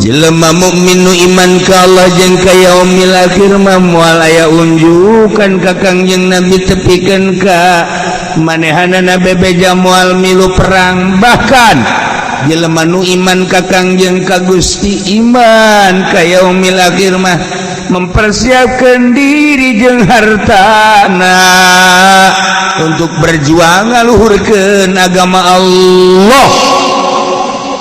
jelema mukmin nu iman ka Allah jeung ka yaumil akhir mah moal aya unjukan ka Kangjeng Nabi tepikeun ka manehanana bebeja moal milu perang. Bahkan jelema nu iman ka Kangjeng ka Gusti iman ka yaumil akhir mah mempersiapkan diri jeung hartana untuk berjuang ngaluhurkeun agama Allah.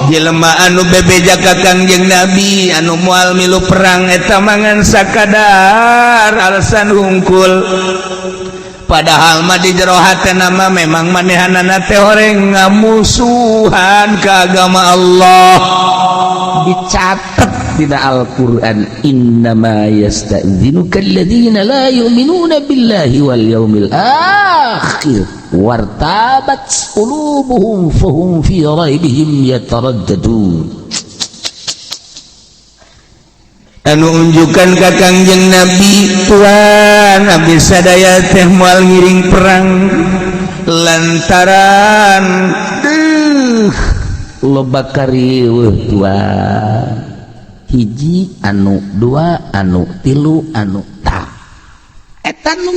Jelema anu bebeja ka Kangjeng Nabi anu moal milu perang eta mangan sakadar alasan hungkul, padahal mah di jero hatena mah memang manehanana teh horeng ngamusuhan ka agama Allah. Dicatat dina Al-Qur'an, innama yasta'dzinuka alladzina la yu'minuna billahi wal yaumil akhir wartabat qulubuhum fahum fi raibihim yataraddadun. Anu unjukan ka Kangjeng Nabi tuan Nabi sadaya teh moal ngiring perang lantaran loba karieuh tuan, hiji anu dua anu tilu anu ta eta nu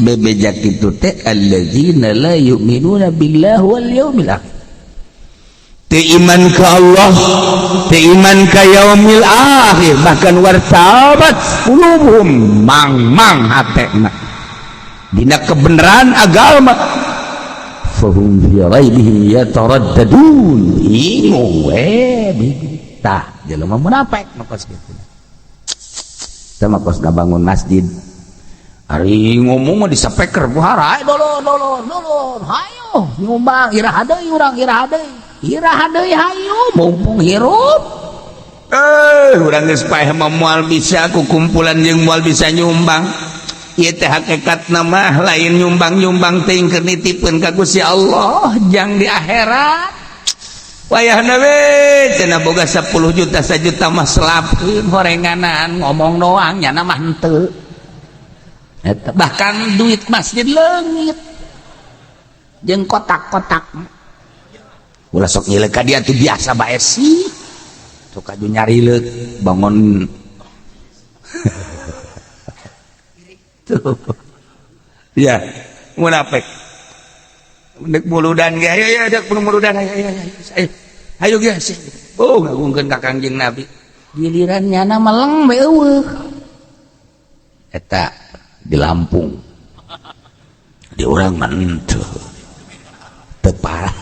bebejak kitu teh alladzina la yu'minuna billahi wal yaumil akhir, teu iman ka Allah, teu iman ka yaumil akhir, bahkan wartabat qulubuhum mang hatena dina kebenaran agama, fahum fi raibihim yataraddadun, bingung tah jelema munafik makos kitu. Tah makos ngabangun masjid ari ngomong mah disapeker buhara dolon hayo nyumbang irah deui urang irah deui hayo mumpung hirup urang geus paeh moal bisa ku kumpulan jeung moal bisa nyumbang. Ieu teh hakikatna mah lain nyumbang teh keur nitipkeun ka Gusti Allah jang di akhirat. Wayahna we cenah boga 10 juta 1 juta mah selapkeun horenganan ngomong doang nya mah henteu. Eta bahkan duit masjid leungit jeung kotak-kotak. Ulah sok ngileuk ka dia tuh biasa bae sih. Sok aju nyarileuk bangun tuh ya munafik dek muludan ge ayo dek muludan ayo geus ngagungkeun ka Kangjeng Nabi giliran nyana meleng bae eueuh eta di Lampung di urang mah henteu teu parah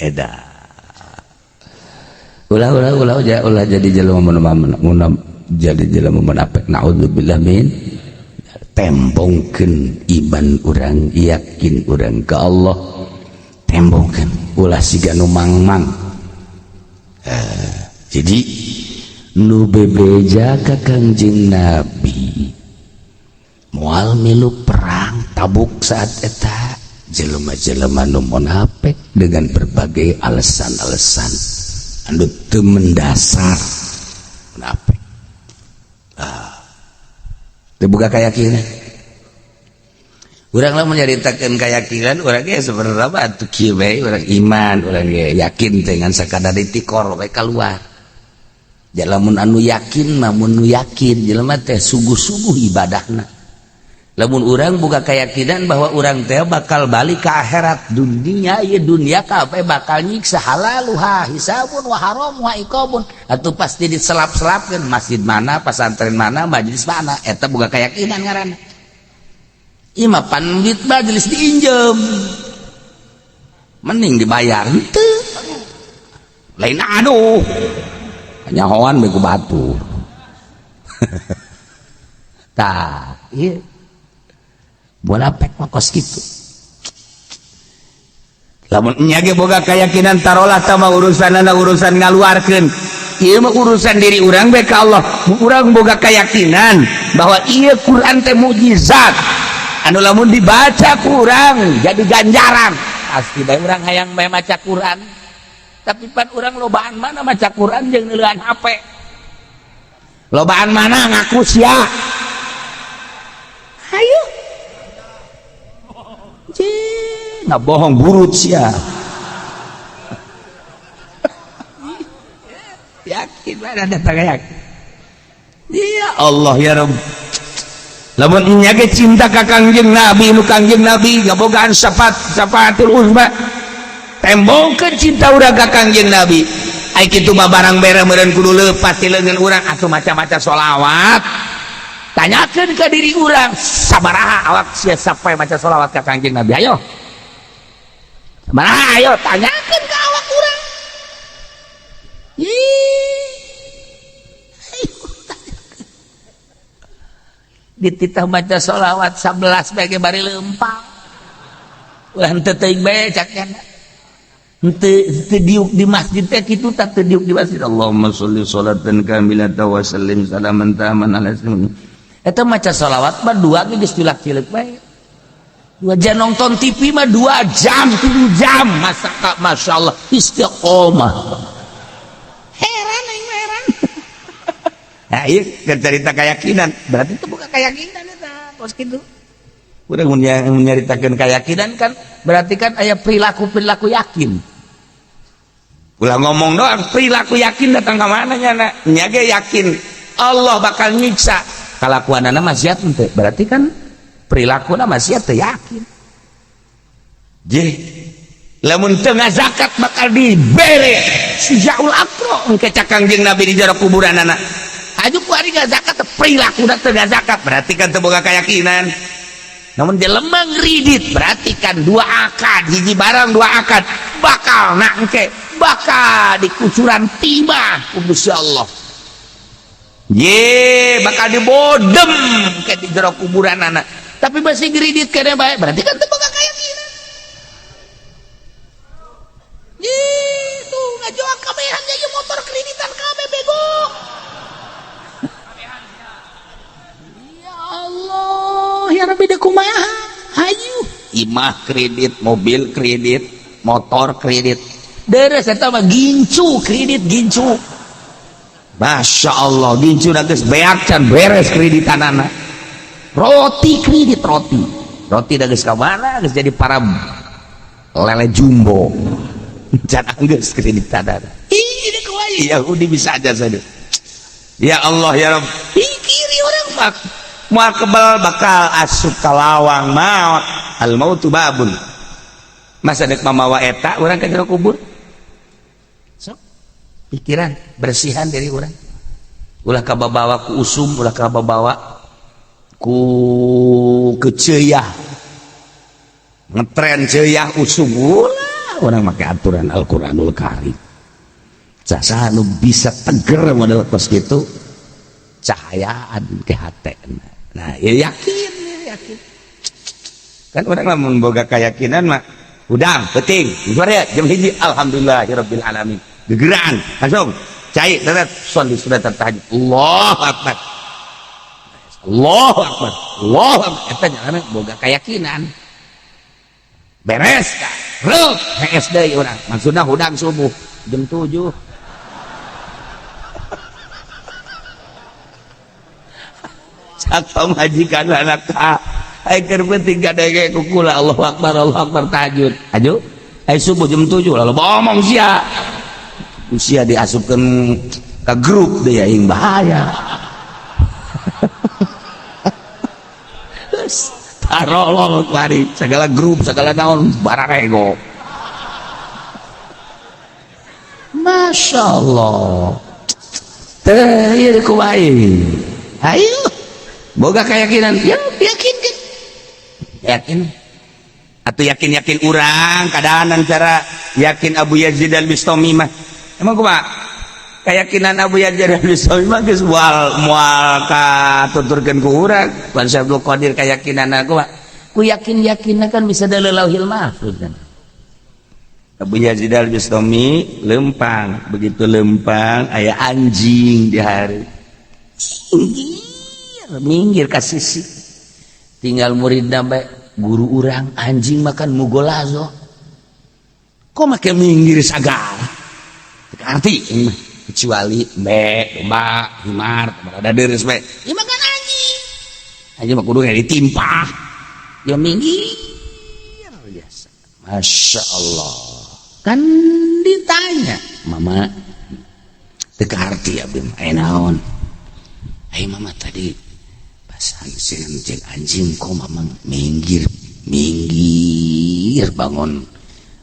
eda ulah jadi jelema jadi jelema munafik naudzubillah min tembongkeun iman urang yakin urang ka Allah tembongkeun ulah siga nu mangmang. Jadi nu bebeja ka Kangjeng Nabi moal milu perang Tabuk saat eta jelema-jelema nu munafik dengan berbagai alasan-alasan anu teu mendasar munafik. Terbuka keyakinan urang lamun nyaritakeun keyakinan urang ge sebenarnya mah atuh kieu bae urang iman urang ge yakin dengan sakadar ditikor bae keluar. Lamun anu yakin mah mun nu yakin jelema teh sungguh-sungguh ibadahna. Lamun urang boga keyakinan bahwa urang teh bakal balik ke akhirat dunia ieu dunia kabeh bakal nyiksa halaluha hisabun wa haram wa iqabun atuh pasti diselap-selapkeun masjid mana pesantren mana majelis mana eta boga keyakinan ngaranna. Ieu mah pandit majelis diinjem mending dibayar henteu lain aduh nyahoan bae ku batu tah ieu munafik mah kos kitu. Lamun nya ge boga keyakinan tarolah tah mah urusanna urusan ngaluarkeun. Ieu mah urusan diri urang bae ka Allah. Urang boga keyakinan bahwa ieu Quran teh mukjizat. Anu lamun dibaca ku urang jadi ganjaran. Pasti bae urang hayang bae maca Quran. Tapi pan urang lobaan mana maca Quran jeung neulean HP. Lobaan mana ngaku sia. Hayu nggak bohong burut sia yakin mana datang yakin. Ya Allah ya Rabb. Lamun nya ge cinta ka Kangjeng Nabi nu Kangjeng Nabi ngabogaan syafaatul uzma. Tembongkeun cinta urang ka Kangjeng Nabi. Ai kitu mah barang bere meureun kudu leupat ti leungeun urang atuh maca-maca sholawat. Tanyakeun ka diri urang sabaraha awak sia sampai maca sholawat ka Kangjeng Nabi. Ayo. Sabaraha ayo tanyakeun ka awak urang. Dititah baca sholawat 11 bage bari lempang ulah henteu teuing bae cakna henteu diuk di masjid teh kitu tak teu diuk di masjid. Allahumma sholli sholatan kamilatan wa sallim salaman taman ala sayyidina eta maca sholawat mah 2 geus cilak-cileuk bae 2 jam nonton TV mah 2 jam 3 jam masyaallah istiqomah heran aing heran. Nah, iya cerita keyakinan berarti itu bukan keyakinan eta tos kitu. Urang mun nyaritakeun keyakinan kan berarti kan aya perilaku yakin. Ulah ngomong doang perilaku yakin datang ka mana nya nya ge yakin Allah bakal nyiksa kalakuanana maksiat teh berarti kan perilakuna maksiat teh yakin. Je lamun teu ngazakat bakal dibere sujaul akro engke cak Kangjeng Nabi di jero kuburanana. Aju kuari gak zakat perilaku dak teu zakat berarti kan teu boga keyakinan. Namun jelema ngridit berarti kan 2 akad hiji barang 2 akad bakal engke bakal dikucuran timah ku Gusti Allah. Ye bakal dibodem ke di jero kuburan anak. Tapi masih ngridit kene bae berarti kan teu boga keyakinan. Ye tuh ngajoak kabehan jadi motor kreditan kabeh bego. Allah ya Rabbi da kumaha hayu imah kredit mobil kredit motor kredit deres eta mah gincu kredit gincu Masya Allah gincu da geus beak can beres kreditanana roti kredit roti da geus ka mana geus jadi para lele jumbo can geus kreditanana ini kuai Yahudi bisa aja saja ya Allah ya Rabbi pikiri orang mak moal kebal bakal asup ka lawang maut al mautu babun masa dek mamawa eta urang ka jero kubur sok pikiran bersihan diri urang ulah kababawa ku usum ulah kababawa ku keceuyah ngetren ceuyah usum ulah urang make aturan Al-Qur'anul Karim saha nu bisa teger model tos kitu cahayaan ke hatena. Nah, ya yakin. Kan orang lamun boga keyakinan mah udang penting. Juara jam hiji alhamdulillahirabbil alamin. Gegeran langsung cai darat son di surat tahajud. Allahu akbar. Allahu akbar. Allahu akbar. Eta nyana boga keyakinan. Beres ka. Reuh hees deui urang. Maksudna hudang subuh jam 7. Cak majikan anak ka ai keur penting gadege kukula Allahu akbar tahajud aju ai subuh jam 7 lalu omong sia usia diasupkeun ka grup deui aing bahaya tarolol kari segala grup segala naon bararego Masya Allah teh ieu kumaha ayo boga keyakinan ya yakin atau yakin urang kadaanan cara yakin Abu Yazid al-Bistami mah emang kumaha keyakinan Abu Yazid al-Bistami mah geus moal katuturkeun ku urang pan Syaikhul Qadir keyakinanna kumaha ku yakin-yakinna kan bisa dalil Lauhil Mahfuz kan Abu Yazid al-Bistami lempang begitu lempang aya anjing di hari minggir ka sisi tinggal murid bae guru urang anjing makan mugolazo kok make minggir sagala arti kecuali domba himar ada deres bae ieu makan anjing mah kudu ditimpa ya minggir biasa Masya Allah kan ditanya mama teu arti abdi naon ai mama tadi pas anjing anjing kok mamang minggir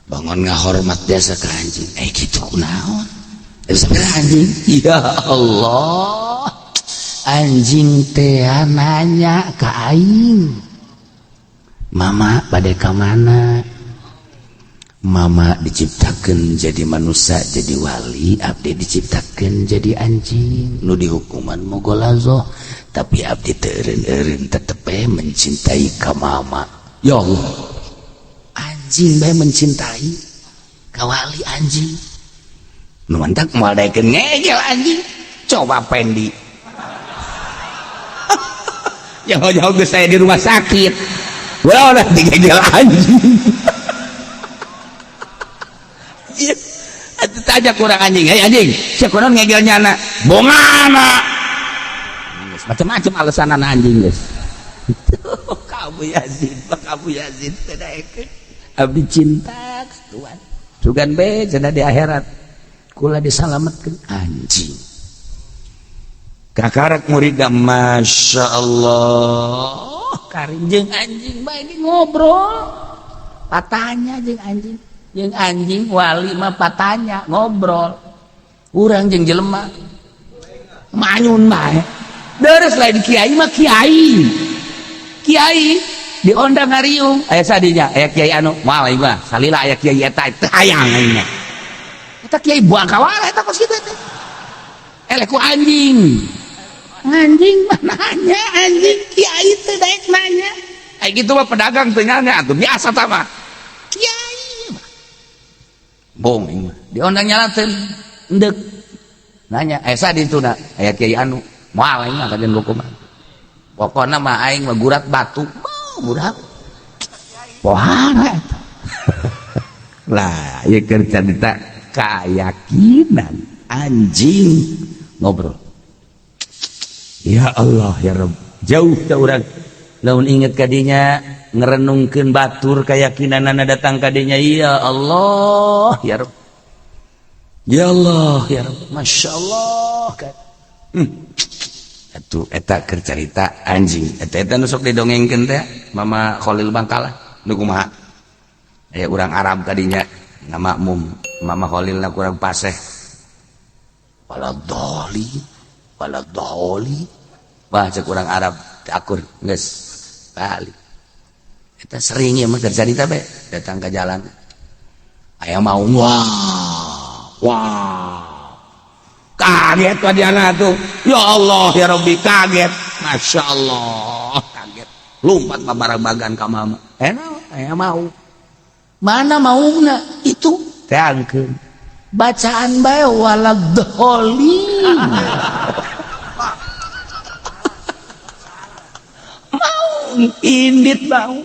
bangun ngahormat biasa ke anjing gitu kunaon sebenarnya anjing ya Allah anjing teh nanya ka aing mama bade ka mana mama diciptakeun jadi manusia jadi wali abdi diciptakeun jadi anjing nu dihukuman mogolazo tapi abdi teu eureun tetep mencintai ka mama ya Allah anjing bae mencintai ka wali anjing nu mantak moal daekeun ngegel anjing coba pendi jauh-jauh geus saya di rumah sakit udah digegel anjing tanya kurang anjing anjing siapa kunaon ngegelnya anak bongana macam-macam alasan anak anjing guys kamu Yazid abdi cinta Tuhan sugan be cenah di akhirat kula disalametkeun anjing kakarak muridna Masya Allah karinjeng anjing bae ngobrol patanya jeung anjing wali mah patanya ngobrol urang jeung jelema manyun bae deres lain kiai mah kiai diondang ngariung aya sadinya aya kiai anu moal ieu mah salila aya kiai eta teu hayang aing mah eta kiai buang kawala eta kos kitu teh eleh ku anjing mah nanya anjing kiai teh daek nanya aya kitu mah pedagang teu nanya atuh biasa tah mah kiai bong mah diondang nyalateun endek nanya esa dituna aya kiai anu moal aing mah kajen hukum pokona mah aing mah gurat batu gurat pohara lah ieu keur carita keyakinan anjing ngobrol ya Allah ya Rabb jauh teh urang lamun inget kadinya ngerenungkeun batur keyakinanna datang kadinya ya Allah ya Rabb ya Allah ya Rabb Masya Allah kan atuh eta keur carita anjing eta nu sok didongengkeun teh Mama Khalil Bangkalah nu kumaha aya urang Arab kadinya ngamakmum Mama Khalil na kurang paseh waladoli wah cek urang Arab teh akur geus balik eta sering ieu mah keur carita be datang ka jalan aya mau wah kaget wadiana tuh ya Allah ya Rabbi kaget Masya Allah kaget lompat ka barang-bagan ka mama aya mau mana mauna itu teangkeun bacaan bae waladhdallin mau indit bau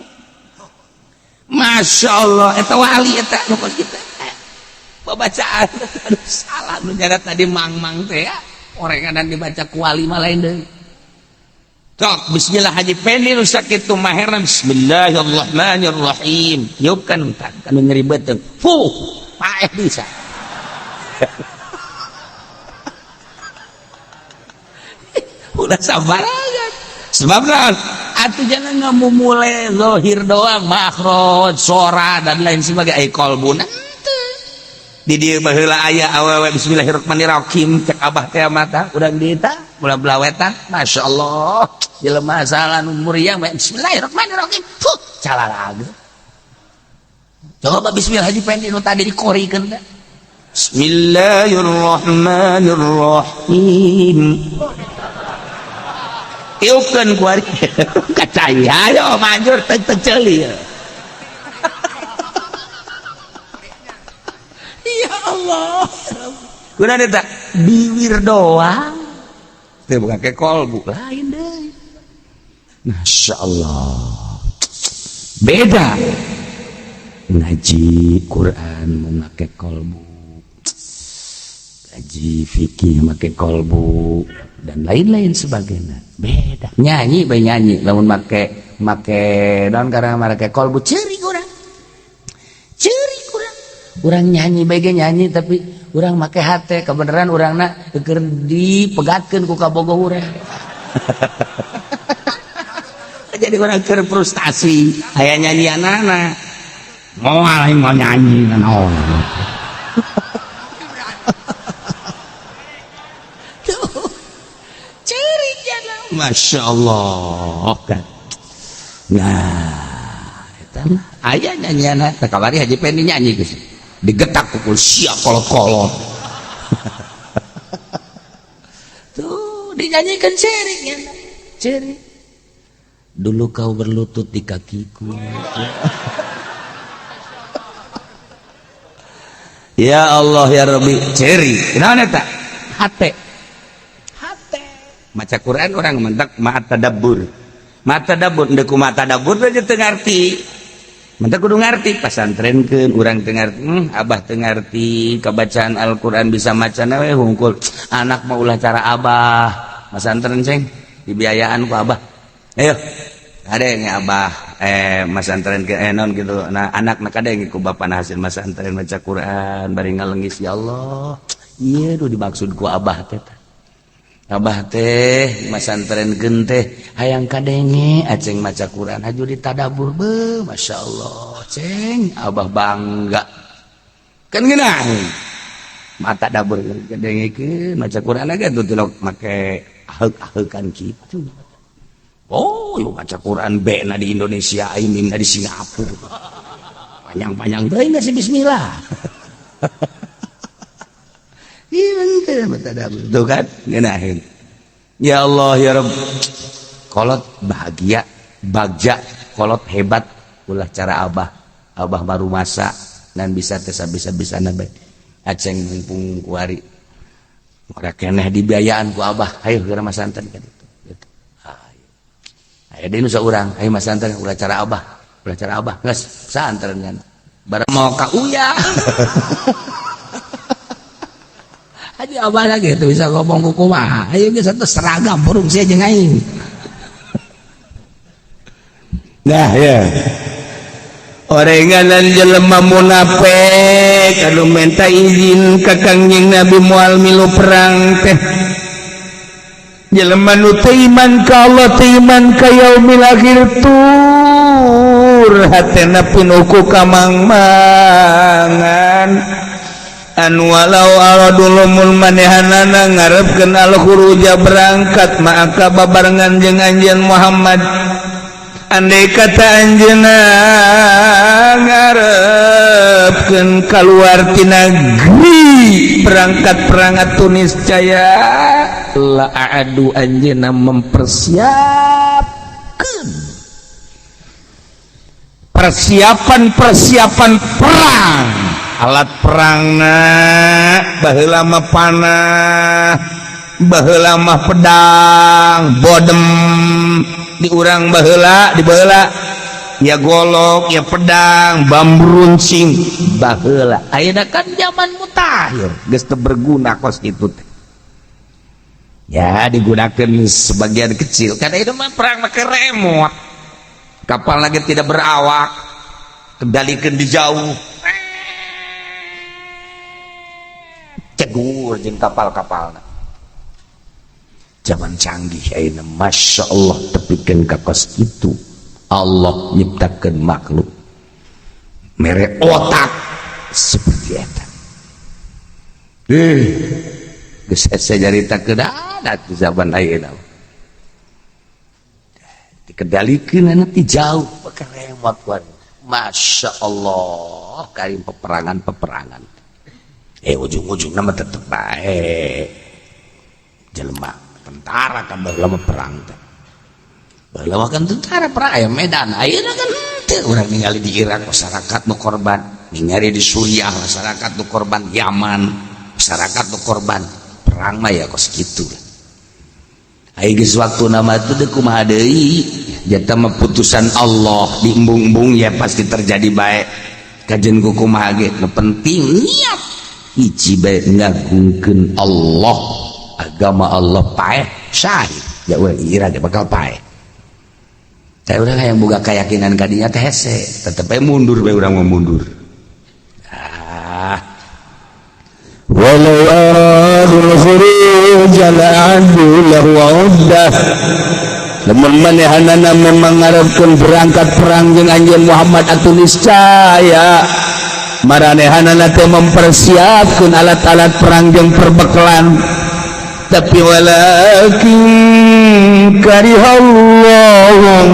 Masya Allah eta wali eta nu kos kita babacaan aduh salah nu nyadat tadi mang-mang teh ya orenganan dibaca ku wali mah lain deui tok bismillah haji pendi nu sakitu maherna bismillahirrahmanirrahim yupkan utak kanu nyeribeuteung paeh bisa udah sabar aja sebab naon atuh jangan ngamumule zahir doang makhraj sora dan lain sebagainya qalbuna di dieu baheula aya awewe bismillahirrahmanirrahim cek abah teh mata urang diita ulah belawetan Masya Allah jelema asal anu muriang bismillahirrahmanirrahim calalaga coba bismillah haji pendi nu tadi dikorikeun teh bismillahirrahmanirrahim tiupkeun ku ari kacai ayo manjur teu ceuli ya Allah kunaon eta bibir doang teu bukan ke kolbu lain deui Masya Allah beda ngaji Quran memakai kolbu ngaji fikih memakai kolbu dan lain-lain sebagainya beda nyanyi bae nyanyi lamun make daun karena make kolbu ceurik urang nyanyi bae nyanyi tapi urang make hate kebenaran urangna keur dipegatkeun ku kabogoh urang. Jadi orang keur frustasi aya nyanyianana moal mau nyanyi naon. Ciri jana Masya Allah kan. Nah eta aya nyanyianana kamari Haji Pendi nyanyi geus digetak pukul siap kolot-kolot. Tuh dinyanyikan ceringnya ceri. Dulu kau berlutut di kakiku. Ya Allah ya Rabbi ceri. Naon eta? Hate. Maca Quran orang mentak ma'at tadabbur. Ma'at tadabbur deuk kumaha tadabbur aja teu ngarti. Mentak kudu ngarti pasantrenkeun urang teu ngarti. Abah teu ngarti kabacaan Al-Qur'an bisa macana we hungkul. Anak mah ulah cara abah. Masantren ceng dibiayaan ku abah. Ayo kadeng abah masantren ke non gitu. Nah anak nak kadeng ku bapana hasil masantren maca Quran bari ngalengis ya Allah. Ieu nu dimaksud ku abah teh. Abah teh masantrenkeun teh hayang kadenge aceng maca Quran haju ditadabur be Masya Allah ceng abah bangga kan geunah mata dabur kadengikeun maca Quranage tuh tilok make aheg-ahegan kitu. Oh lu maca Quran be na di Indonesia aing na di Singapura panjang-panjang teuing geus bismillah. Iya betul tuh kan genahin. Ya Allah ya Rabb kolot bahagia bagja kolot hebat ulah cara abah baru masa dan bisa bisa nabe aceng mumpung kuari ora keneh dibiayaan ku abah ayo geura masantren kan itu ayo deui nu saurang ayo masantren ulah cara abah geus santren kan bareng mau ka uyah. Aja abah lagi tuh bisa ngomong kumaha. Ayo geus atuh seragam burung sia jeung aing. Nah ya. Orenganan jelema munafik anu minta izin ka Kangjeng Nabi moal milu perang teh. Jelema nu teu iman ka Allah teu iman ka yaumil akhir tur hatena pinuh ku kamangmangan. Anu walau aradulumul manehanana ngarepkeun al-khuruja berangkat maka babarengan jeung anjeun Muhammad andai kata anjeunna ngarepkeun kaluar ti negeri berangkat perang atuh niscaya la a'adu anjeunna mempersiapkeun persiapan perang alat perangna baheula mah panah baheula mah pedang bodem di urang baheula di baheula ya golok ya pedang bambu runcing baheula ayeuna kan zaman mutakhir geus teu berguna kos kitu teh ya digunakeun sebagian kecil karena itu mah perang make remote kapal lagi tidak berawak kendalikeun di jauh cegur jeung kapal-kapalna zaman canggih ayeuna Masya Allah tepikeun ka kos kitu Allah nyiptakeun makhluk mere otak seperti eta geus sajaritakeun adat di zaman ayeuna dikendalikeun anu ti jauh pake remote wan Masya Allah karim peperangan ujung-ujung nama tetep bae jelema tentara kan baheula perang teh baheula kan tentara perang aya medan ayeuna kan teu urang ningali di Irak masyarakat nu korban ningali di Suriah masyarakat nu korban Yaman masyarakat nu korban perang mah ya kos kitu aya geus waktuna mah teh kumaha deui jata mah putusan Allah diembung-embung ya pasti terjadi bae kajen kumaha ge nu penting niat hiji bae ngagungkeun Allah agama Allah paeh syahid ya we ira ge bakal paeh teh urang hayang boga keyakinan ka dinya teh hese tetep bae mundur bae urang mah mundur wa walau aradul khuruj la'addu lahu 'uddah lamun manehanana memang ngarepkeun berangkat perang jeung anjeun Muhammad atuh niscaya maranehanana teh mempersiapkeun alat-alat perang jeung perbekalan tapi walakin karihallahum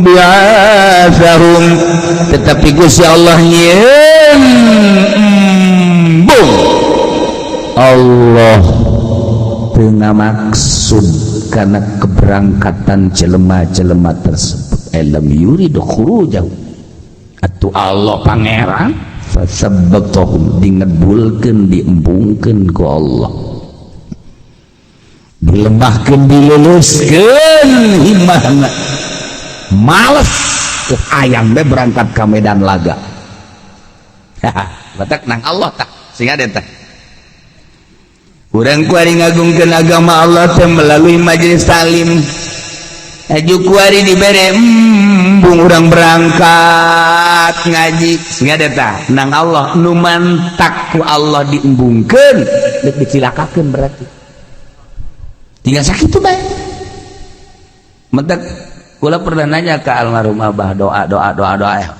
bi'atsahum tetapi Gusti Allah nyieun Allah teu ngamaksud karena keberangkatan jelema-jelema tersebut alam yuridu khurujahu atuh Allah pangeran fasabbaqahum dingebulkeun diembungkeun ku Allah dilemahkeun diluluskeun himmahna males hayang be berangkat ke medan laga batak nang Allah tak sehingga teh urang kuari ngagungkeun agama Allah teh melalui majelis taklim aju kuari dibere embung urang berangkat ngaji sehingga teh nang Allah nu mantak ku Allah diembungkeun deuk dicilakakeun berarti tinggal sakitu bae mentek kula pernah nanya ke almarhum Abah doa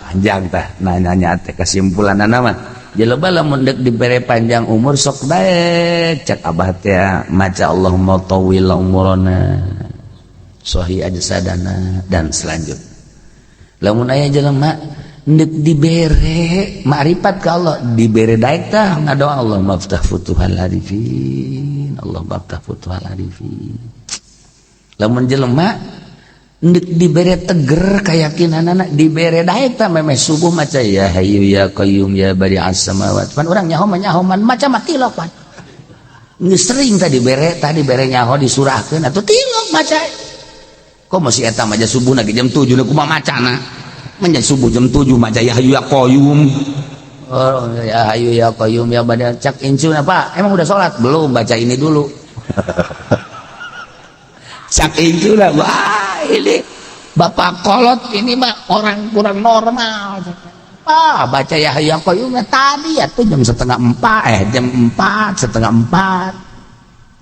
panjang teh nanya teh kesimpulanana mah jelema lamun deuk dibere panjang umur sok bae cek Abah teh maca Allahumma tawil umurana sahih ajsadana dan selanjutnya lamun aya jelema deuk dibere makrifat ka Allah dibere daek tah ngadoa Allah maftah futuhal arifin Allah maftah futuhal arifin lamun jelema deuk dibere teger kayakinanana dibere daek tah memeh subuh maca ya hayyu ya qayyum ya badi'as samawati pan urang nyaho man maca mah tilok pan geus sering tah dibere nyaho disurahkeun atuh tilok maca kok masih eta maca subuhna ge jam 7 kumaha macana menjadi subuh jam 7 maca ya hayyu ya qayyum ya hayyu ya qayyum ya badi'as cak incun apa emang udah sholat belum baca ini dulu cak incun wah ini bapak kolot ini mah orang kurang normal baca ya hayyu ya qayyum tadi atuh jam 3:30 jam 4:30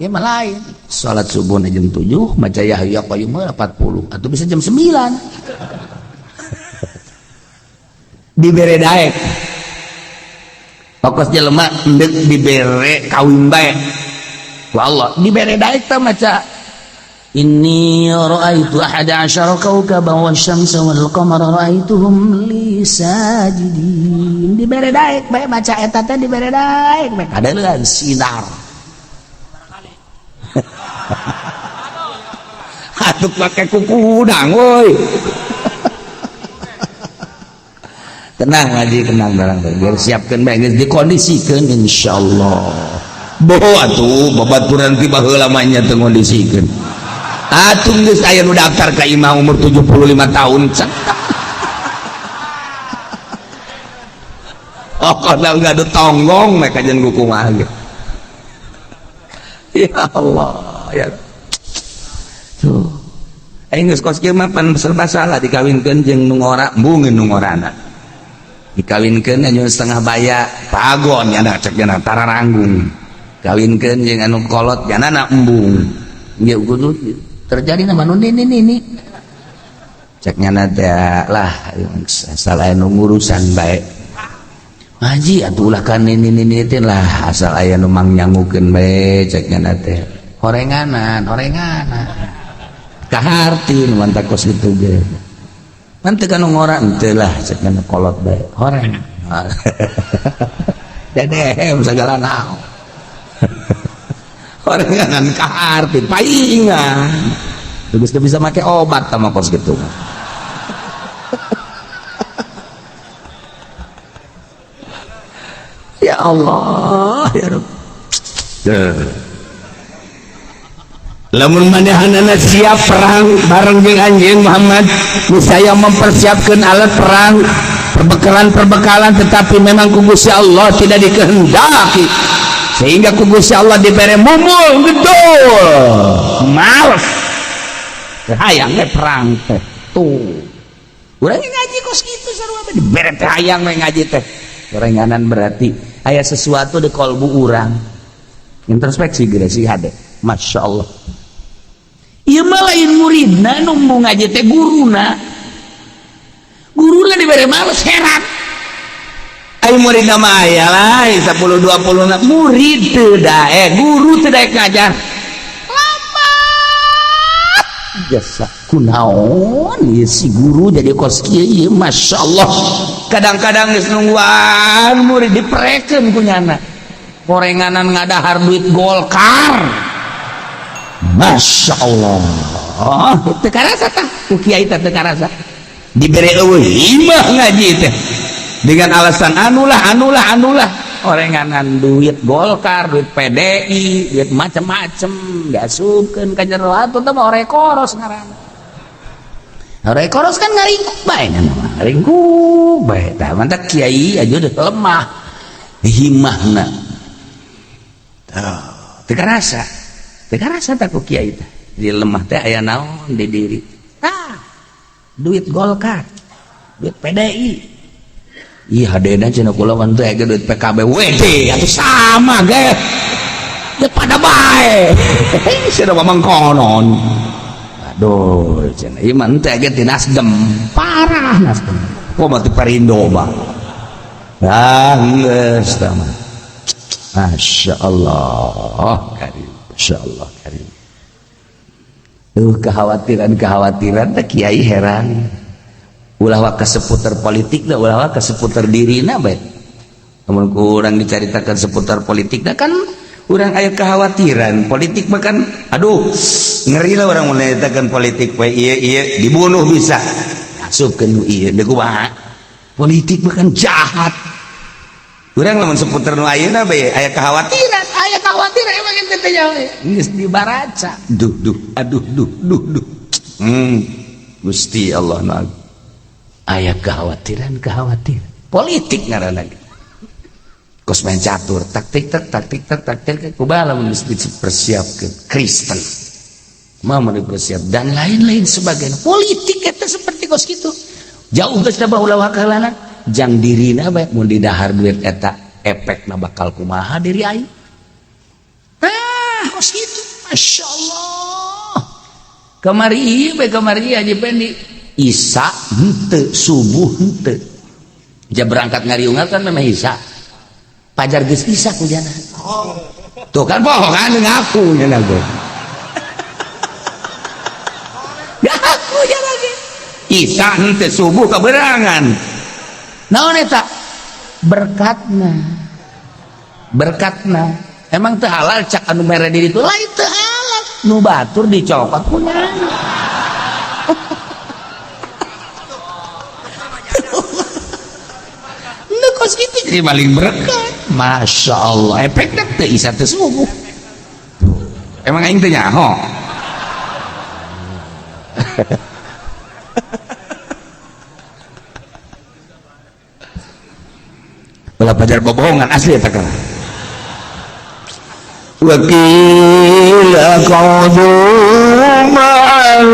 ya mah lain salat subuh jam 7 baca ya hayyu ya qayyum 40 atau bisa jam 9 dibere daek pokos jelema deuk dibere kawin bae ku Allah dibere daek teh maca inni ra'aitu 11 kawkaban wasyamsa wal qamara ra'aituhum li sajidin dibere daek bae maca eta teh dibere daek bae kadeuleun sinar atuh pake kuku udang woi tenang ngaji tenang barang biar siapkan bae geus dikondisikeun insyaallah boho atuh babaturan ti baheula mah nya teu ngondisikeun atuh geus aya nu daftar ka imah umur 75 tahun oh kalau enggak ada tonggong mereka jangan kumaha gitu ya Allah ya tuh geus kos kieu mah pan serba salah dikawinkeun jeung nu ngora embungeun nu ngorana dikawinkeun anu setengah baya pagon nya cek nya tararanggung kawinkeun jeung anu kolot janana embung ieu kudu terjadi nama nu ini cek nya teh lah asal aya nu ngurusan bae ngaji atuh ulah kan ini teh lah asal aya nu mangnyangukeun bae cek nya teh horenganan kaharti nu mantap kos kitu ge nanti kan ngora ente lah cek kana kolot bae horeng dedem segala naon horengan kaharti paingan geus teu bisa make obat sama kos kitu ya Allah ya Rabb lamun manehanana siap perang bareng jeung anjeun Muhammad saya mempersiapkan alat perang perbekalan tetapi memang ku Gusti Allah tidak dikehendaki sehingga ku Gusti Allah dibere mumul gedul males hayang teh perang teh tuh urang ngaji kos kitu sarua dibere teh hayang we ngaji teh gorenganan berarti aya sesuatu di kalbu urang introspeksi geura sih hade masyaallah ieu mah lain muridna nu ngaji teh guruna dibere males heran ai muridna mah aya lah 10 20 murid teu dae guru teu daek ngajar lama jasa kunaon ieu si guru jadi kos kieu masyaallah kadang-kadang geus nungguan murid diperekeun ku nyana gorenganan ngadahar duit Golkar masyaallah teu karasa tah ku kiai teh teu karasa diberi eueuh imah ngaji teh dengan alasan anulah orenganan duit Golkar duit PDI duit macem-macem diasupkeun ka jero atuh teh mah orekoros ngaranna orekoros kan ngaringkuk bae ngaringkuk bae tah mantap kiai aja udah lemah himahna teu karasa tak ku kiai teh di lemah teh aya naon di diri duit Golkar duit PDI iya hadena cenah kula mah teh aya duit PKB WD atuh sama ge teu pada bae sia mamang konon aduh cenah ieu mah teh aya ti Nasdem parah Nasdem kok mah ti Perindo mah geus tah mah masyaallah karim masyaallah karim kekhawatiran teh kiai heran ulah wa seputar politik da ulah wa seputar dirina bae namun kurang dicaritakan seputar politik da kan urang aya kekhawatiran politik mah kan aduh ngeri lah urang mun nyaritakeun politik we ieu dibunuh bisa asupkeun ieu da kumaha politik mah kan jahat urang lamun seputar nu ayeuna bae aya kekhawatiran emang ente teh geus dibaraca aduh Gusti Allah na aya kekhawatiran politik ngaranna kos main catur taktik kumaha lamun dipersiapkeun Kristen mah dipersiap dan lain-lain sebagainya politik eta seperti kos kitu jauh geus da baheula wakalana jang dirina bae mun didahar duit eta efekna bakal kumaha diri aing kos gitu masyaallah kamari Haji Pendi Isya henteu subuh henteu ja berangkat ngariungan kan memang Isya pajar geus Isya ku jana tuh kan poho kan ngaku jana gue ngaku jana ge Isya henteu subuh kaberangan naon eta berkatna emang teu halal cak anu mere di ditu lain teu halal nu batur dicokot ku nyana nu kos kitu jadi maling berkat masyaallah efekna teu Isya teu subuh emang aing teu nyaho bala pajar bobohongan asli eta kana wakila qadu ma'al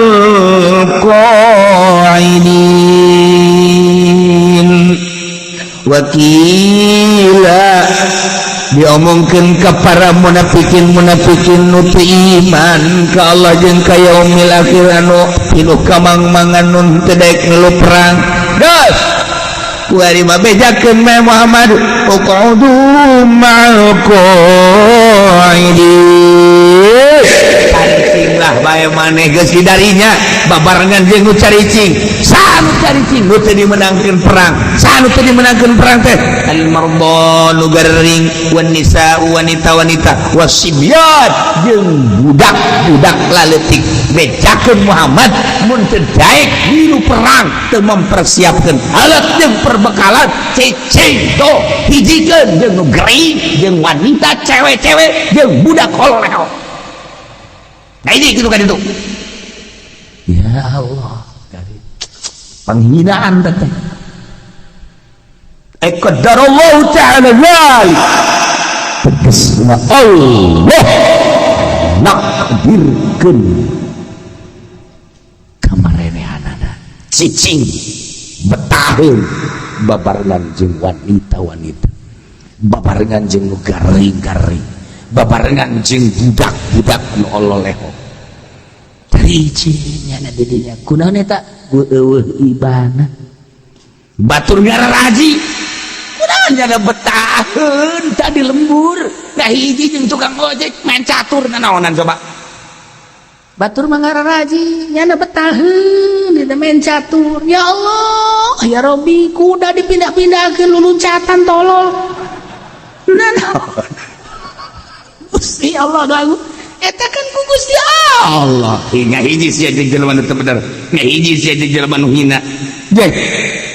qaidin wakila diomongkeun ka para munafikin nu teu iman ka Allah jeung ka yaumil akhir anu pinuh kamangmangan nun teu daek ngeulu perang gas kuari mah bejakeun me Muhammad uqudu ma'al qaidin caricing lah bae maneh geus darinya babarengan jeung nu caricing sanu caricing nu teu dimenangkeun perang sanu teu dimenangkeun perang teh al marba nu gering wan nisa wanita-wanita wasibyan jeung budak-budak laleutik bejakeun Muhammad mun teu daek hiru perang teu mempersiapkeun alat jeung perbekalan cicing tuh hijikeun jeung nu gering jeung wanita cewek-cewek jeung budak hololeo nah ini gitu kan itu ya Allah penghinaan teh qadarallahu ta'ala dzalik tegasna Allah nakdirkeun kamarenehanana cicing betaheun babarengan jeung wanita-wanita babarengan jeung garing-garing babarengan jeung budak-budak nu ololeho dari ijinya na didinya kunaon eta eueuh ibana batur ngararaji kunaon nya betaheun tadi lembur da hiji jeung tukang ojek main catur naonan coba batur mah ngararaji nya betaheun eta main catur ya Allah ya Robbi kuda dipindah-pindahkeun luluncatan tolol naon Gusti Allah doaku eta kan ku Gusti Allah ngahiji sia jeung jelema nu teu bener ngahiji sia jeung jelema nu hina deh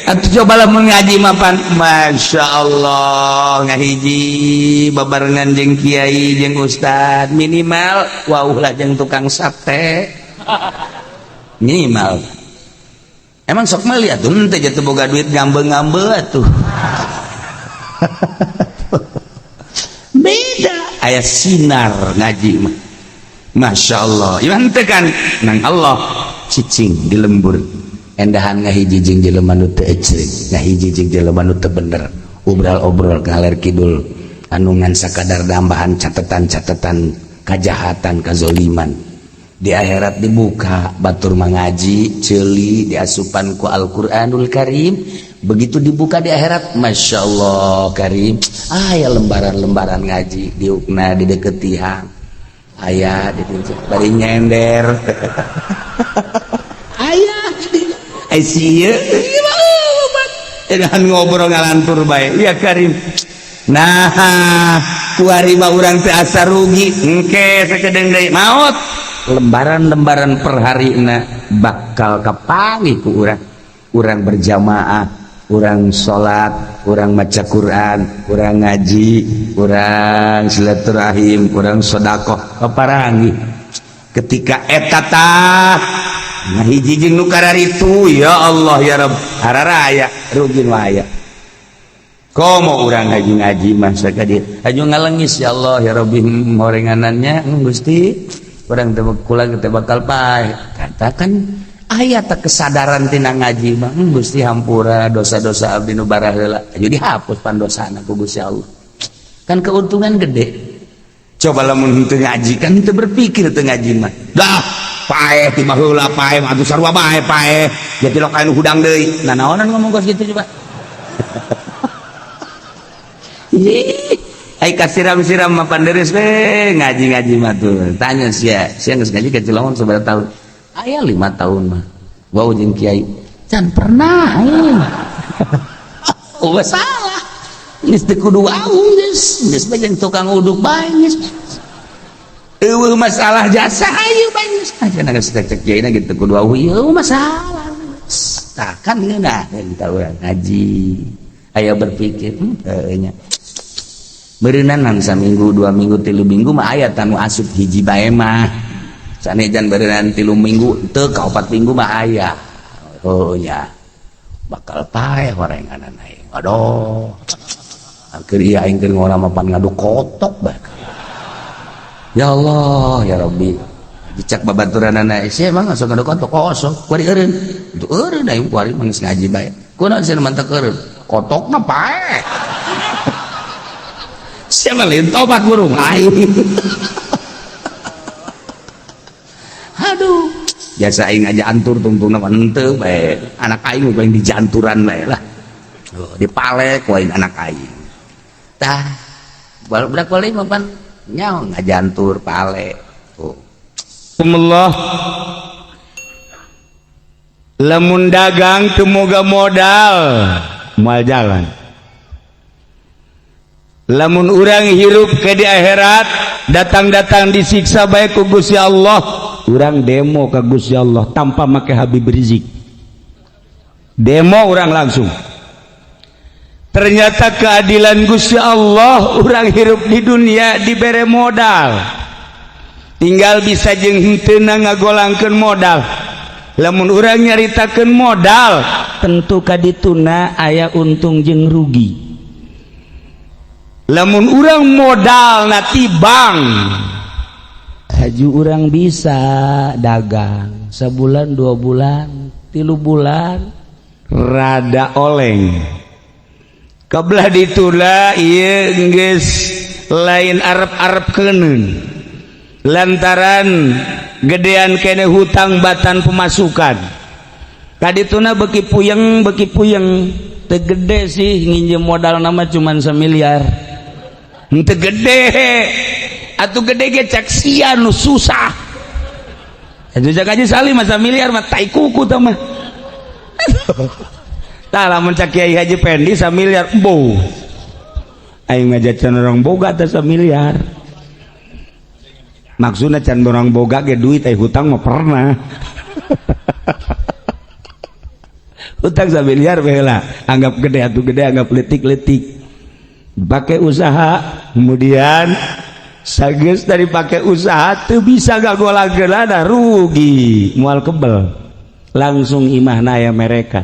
atuh cobalah mengaji mapan Masya Allah ngahiji babarengan jeung kiai jeung ustad minimal wauh lah jeung tukang sate minimal emang sok meuli atuh teh jatuh boga duit ngambe-ngambe atuh beda aya sinar ngaji mah Masya Allah iman tekan nang Allah cicing di lembur endahan ngahiji jeung jelema nu teu eceuh ngahiji jeung jelema nu teu bener obrol-obrol ngaler kidul anu ngan sakadar dambahan catatan-catatan kajahatan kazoliman di akhirat dibuka batur mangaji ceuli diasupan ku Al-Qur'anul Karim begitu dibuka di akhirat Masya Allah Karim aya lembaran-lembaran ngaji diukna di deket tihang aya ditunjuk bari nyender aya sia edan ngobrol ngalantur bae ya Karim nah kuari mah urang teh asa rugi engke sakedeung deui maot lembaran-lembaran per harina bakal kapanggih ku urang berjamaah urang sholat, urang maca Quran, urang ngaji, urang silaturahim, urang sedekah paparangi ketika eta tah ngahiji jeung nu kararitu ya Allah ya Rabb hararaya rugi nu aya komo urang ngaji mah sakadieu aju ngalengis ya Allah ya Rabbi morenganannya Gusti urang teh kula teh bakal paeh katakan aya tak kesadaran tina ngaji mah Gusti hampura dosa-dosa abdi nu barah heula aju dihapus pandosana ku Gusti Allah kan keuntungan gede coba lamun teu ngaji kan teu berpikir teu ngaji mah dah paeh ti mah heula paeh atuh sarua bae paeh jadi lokal nu hudang deui nah naonan ngomong kos kitu coba ai kasiram-siram mah panderes we ngaji-ngaji mah tuh tanya sia geus ngaji ka Cilegon sabaraha tahun aya 5 tahun mah wau jeung kiai can pernah oh salah geus teu kudu wau geus bae jeung tukang uduk bae geus eueuh masalah jasa ayeuna bae geus ajeuna geus cek kiaina gitu kudu wau eueuh masalah tah kan geunah eta urang ngaji aya berpikir teu nya beureunan saminggu 2 minggu 3 minggu mah aya tanu asup hiji bae mah sanejan berenang 3 minggu teu ka 4 minggu mah aya oh nya bakal paeh horenganan aing aduh keur ieu aing keur ngora mapan ngadu kotok bae ya Allah ya Rabbi dicak babaturanana sia emang asup ngadu kotok kosong kuari eureun itu eureun aing kuari mah geus ngaji bae kunaon sia mantek eureun kotokna paeh sia mah lain tobat burung aing aduh biasa aing aja antur tungtung nama henteu bae anak aing paling dijanturan bae lah dipalek wae anak aing tah budak balik mapan nyaho ngajantur palek tuh Allah lamun dagang teu moga modal moal jalan lamun urang hirup ke di akhirat datang-datang disiksa bae ku Gusti Allah urang demo ka Gusti Allah tanpa make Habib Rizik demo urang langsung ternyata keadilan Gusti Allah urang hirup di dunia dibere modal tinggal bisa jeung henteu ngagolangkeun modal lamun urang nyaritakeun modal tentu kadituna aya untung jeung rugi lamun urang modal na tibang haju urang bisa dagang sebulan 2 bulan 3 bulan rada oleng kabelah ditula ieu geus lain arep-arep keunun lantaran gedean kene hutang batan pemasukan kadituna beki puyeng teu gede sih nginjem modal nama cuman 1 miliar teu gede atuh gede ge cak sia nu susah atuh cak aja salih mah 1 miliar mah tai kuku tah mah tah lamun cak Kiai Haji Pendi 1 miliar boh aing ngajajan orang boga teh 1 miliar maksudna can orang boga ge duit hutang mah pernah hutang 1 miliar baheula anggap gede atuh gede anggap letik-letik pakai usaha kemudian sageus dari pakai usaha teu bisa gagolageuna rugi moal kebel langsung imahna aya mereka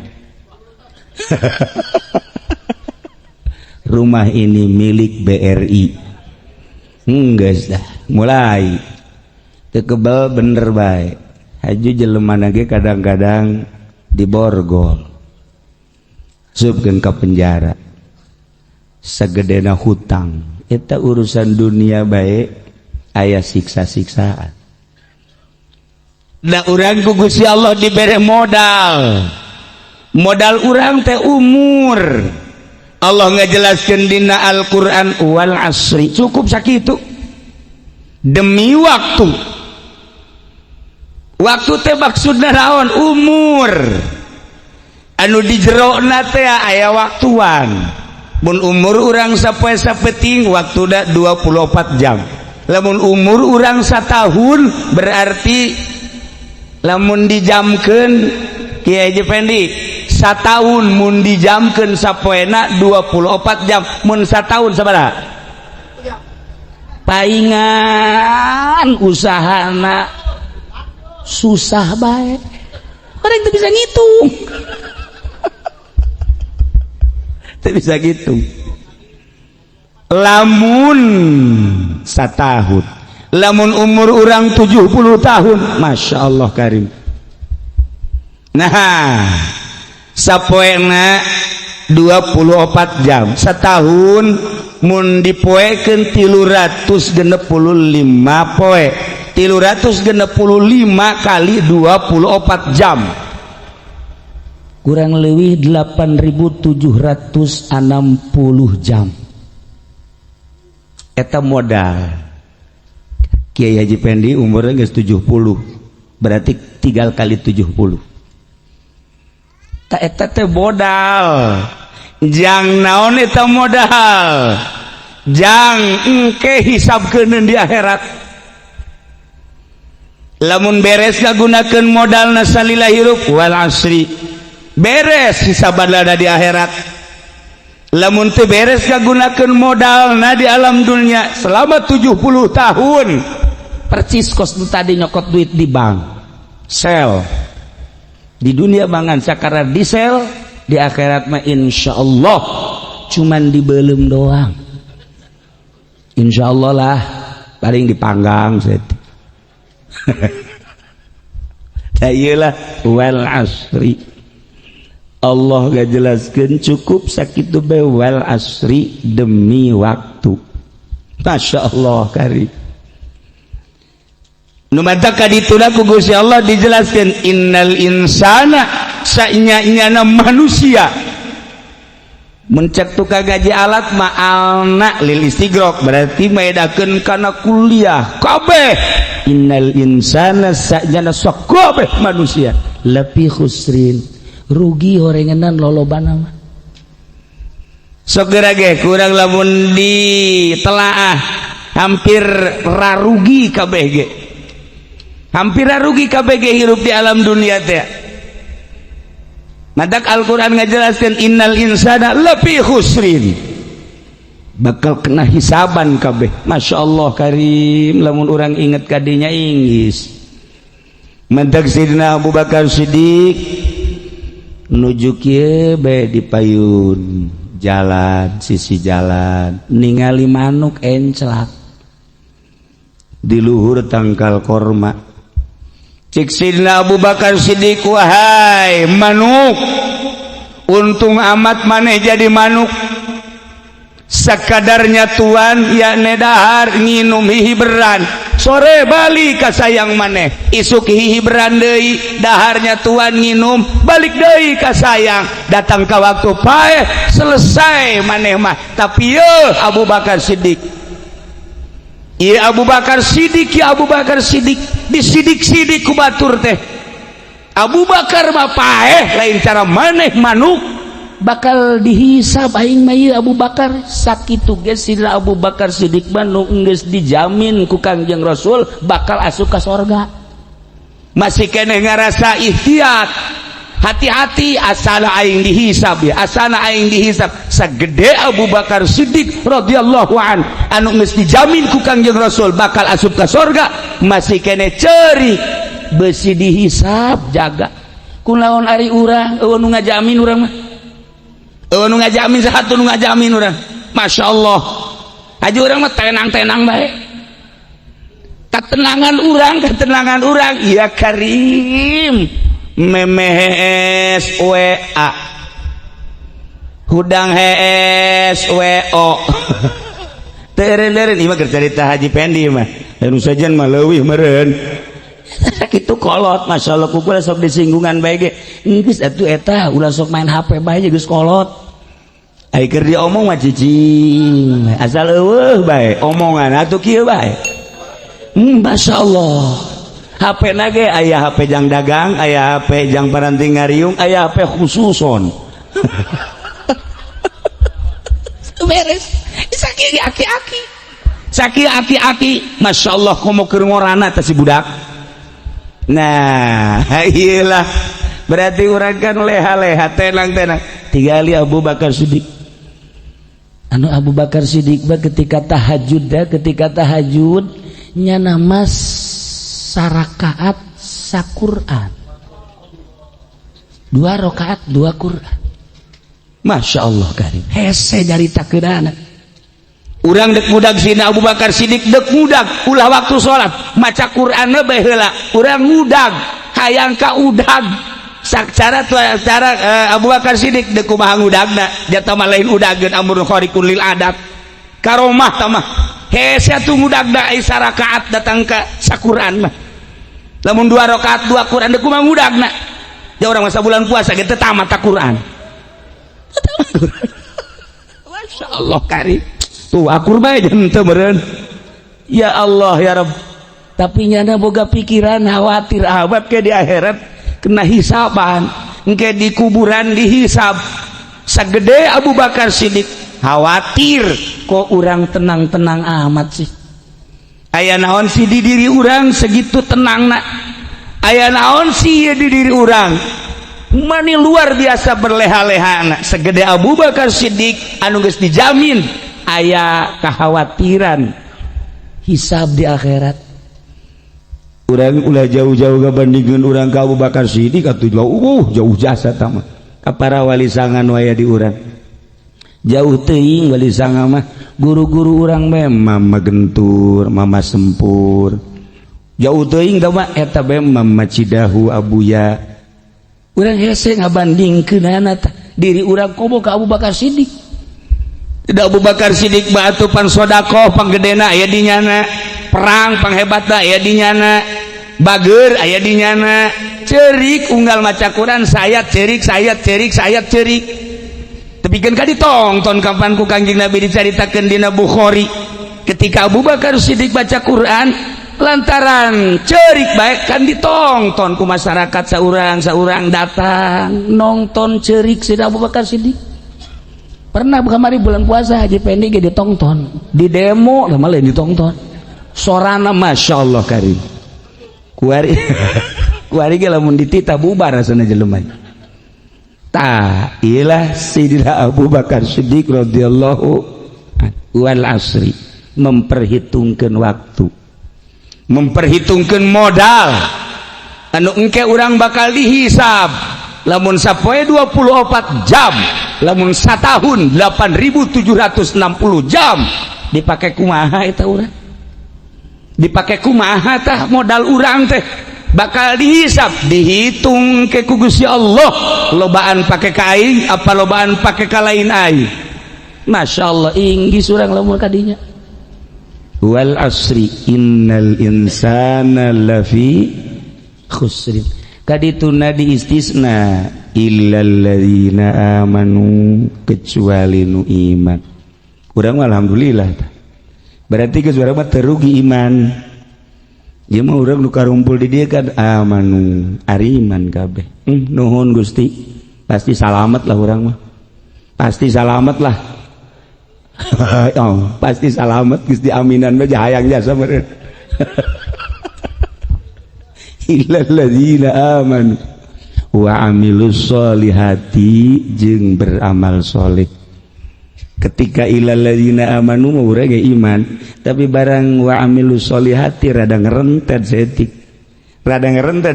rumah ini milik BRI geus dah mulai teu kebel bener bae haju jelema ge kadang-kadang diborgol subkeun ka penjara sagedena hutang eta urusan dunia bae aya siksa-siksaan da urang ku Gusti Allah dibere modal urang teh umur Allah ngajelaskeun dina Al-Qur'an wal asri cukup sakitu demi waktu teh maksudna naon umur anu di jerona teh aya waktuan mun umur urang sapoe sapeting waktuda 24 jam lamun umur urang satahun berarti lamun dijamkeun Kiai Haji Pendi satahun mun dijamkeun sapoena 24 jam mun satahun sabaraha paingan usahana susah bae orang teu bisa ngitung teu bisa gitu lamun satahun lamun umur urang 70 tahun Masya Allah karim nah sapoena 24 jam setahun mun dipoekeun 365 poe 365 kali 24 jam kurang leuwih 8.760 jam eta modal Kiai Haji Pendi umurnya geus 70 berarti 3 kali 70 ta eta teh modal jang naon eta modal jang engke hisabkeun di akhirat lamun beres ngagunakeun modalna salila hirup wal asri beres hisabana di akhirat lamun teu beres ngagunakeun modalna di alam dunia selama 70 tahun percis kos tadi nyokot duit di bank sel di dunia mangan sakara di sel di akhirat mah insyaallah cuman dibeuleum doang insyaallah lah paling dipanggang set da ieulah wal asri Allah ngajelaskeun cukup sakitu bae wal asri demi waktu Masya Allah karim nu mata kadituna ku Gusti Allah dijelaskeun innal insana sanya-nyana manusia mencek tukang gaji alat ma'alna lil istighraq berarti maedakeun kana kuliah kabeh innal insana sanya-nyana sakabeh manusia lafi khusrin rugi horengenan lolobana mah sok geura ge kurang lamun ditelaah hampir rarugi kabeh ge hampir rugi kabeh hirup di alam dunia teh madak Al-Quran ngajelaskeun innal insana lafi khusrin bakal kena hisaban kabeh Masya Allah karim lamun orang inget kadinya inggis madak Sayyidina Abu Bakar Siddiq nuju kieu bae di payun jalan sisi jalan ningali manuk enclak di luhur tangkal korma cik Sayyidina Abu Bakar Siddiq wahai manuk untung amat maneh jadi manuk sakadarnya tuan ya nedahar nginum hihiberan sore balik ka sayang maneh isuk hihiberan deui daharnya tuan nginum balik deui ka sayang datang ka waktu paeh selesai maneh mah tapi yeuh Abu Bakar Siddiq ieu Abu Bakar Siddiq ya Abu Bakar Siddiq disidik-sidik ku batur teh Abu Bakar mah paeh lain cara maneh manuk bakal dihisab aing mah ieu Abu Bakar sakitu geus sila Abu Bakar Siddiq mah nu geus dijamin ku Kangjeng Rasul bakal asup ka sorga masih keneh ngarasa ihtiyat hati-hati asana aing dihisab ya asana aing dihisab sagede Abu Bakar Siddiq radhiyallahu an anu geus dijamin ku Kangjeng Rasul bakal asup ka sorga masih keneh ceurik beusi dihisab jaga kunaon ari urang eueuh nu ngajamin urang mah nu ngajamin satu nu ngajamin urang Masya Allah aja urang mah tenang-tenang bae ketenangan urang ya Karim memes WA hudang HSWO teureun-eureun ieu mah cerita Haji Pendi mah anu sajan mah leuwih meureun kitu kolot Masya Allah kukula sok disinggungan bae ge geus atuh eta ulah sok main HP bae geus kolot ai keur diomong mah cicing asal eueuh bae omongan atuh kieu bae Masya Allah HP na ge aya HP jang dagang aya HP jang paranting ngariung aya HP khususon beres sakieu aki-aki Masya Allah komo keur ngorana teh si budak. Nah iyalah berarti urang kan leha-leha tenang-tenang tinggali Abu Bakar Siddiq anu Abu Bakar Siddiq ketika tahajud nya nama sarakaat saquran 2 rakaat 2 Quran Masya Allah Karim hese jaritakeunana urang dek mudag sina Abu Bakar Siddiq dek mudag ulah waktu sholat maca Quran bae heula urang mudag hayang ka udag sacara Abu Bakar Siddiq dek kumaha ngudagna jata mah lain udageun amrun khariqun lil adat karomah tamah hese atuh ngudagna ai sarakaat datang ka saquran mah lamun 2 rakaat 2 Quran dek kumaha ngudagna ya urang masa bulan puasa ge teu tamat ta Quran Masya Allah Karim tuh akur bae teu meureun ya Allah ya Rabb tapi nyana boga pikiran khawatir abad ke di akhirat kena hisaban engke di kuburan dihisab sagede Abu Bakar Siddiq khawatir kok urang tenang-tenang amat sih aya naon sih di diri urang segitu tenangna aya naon sih di diri urang mani luar biasa berleha-leha segede Abu Bakar Siddiq anu geus dijamin aya kekhawatiran hisab di akhirat urang ulah jauh-jauh gabandingkeun urang ka Abu Bakar Siddiq atuh jauh jasa tama ka para wali sangan waya di urang jauh teuing wali sanga mah guru-guru urang mah Mama Gentur Mama Sempur jauh teuing tama eta bae Mama Cidahu Abuya urang hese ngabandingkeunana diri urang komo ka Abu Bakar Siddiq tidak Abu Bakar Siddiq batu pan sodakoh panggedena aya di nyana perang panghebatna aya di nyana bager aya di nyana cerik unggal maca Quran sayat cerik tepikeun ka ditongton kapan ku Kangjeng Nabi dicaritakeun dina Bukhari ketika Abu Bakar Siddiq baca Quran lantaran cerik baik kan ditongton ku masyarakat saurang datang nonton cerik si Abu Bakar Siddiq pernah kemarin bulan puasa Haji Pendi ge ditongton di demo malah ditongton sorana Masya Allah Karim kuari ge lamun ditita bubar rasana jelema ta ilah Sayyidina Abu Bakar Siddiq radhiyallahu wal asri memperhitungkeun waktu memperhitungkeun modal anu engke urang bakal dihisab lamun sapoe 24 jam lamun satahun 8.760 jam dipakai kumaha eta urang dipakai kumaha tah modal urang teh bakal dihisab dihitung ke ku Gusti Allah lobaan pake ka aing apa lobaan pake ka lain aing Masya Allah inggi surang lamun kadinya wal asri innal insana lafi khusrin kadituna di istisna illal ladzina amanu kecuali nu iman urang alhamdulillah berarti geus urang mah terugi iman ieu mah urang nu karumpul di dieu kan amanu ari iman kabeh nuhun Gusti pasti salamet lah urang mah pasti salamet lah oh, pasti salamet Gusti aminan mah hayang jasa meureun illal ladzina amanu wa amilus solihati jeung beramal soleh ketika illal ladzina amanu mah urang ge iman tapi barang wa amilus solihati rada ngerentet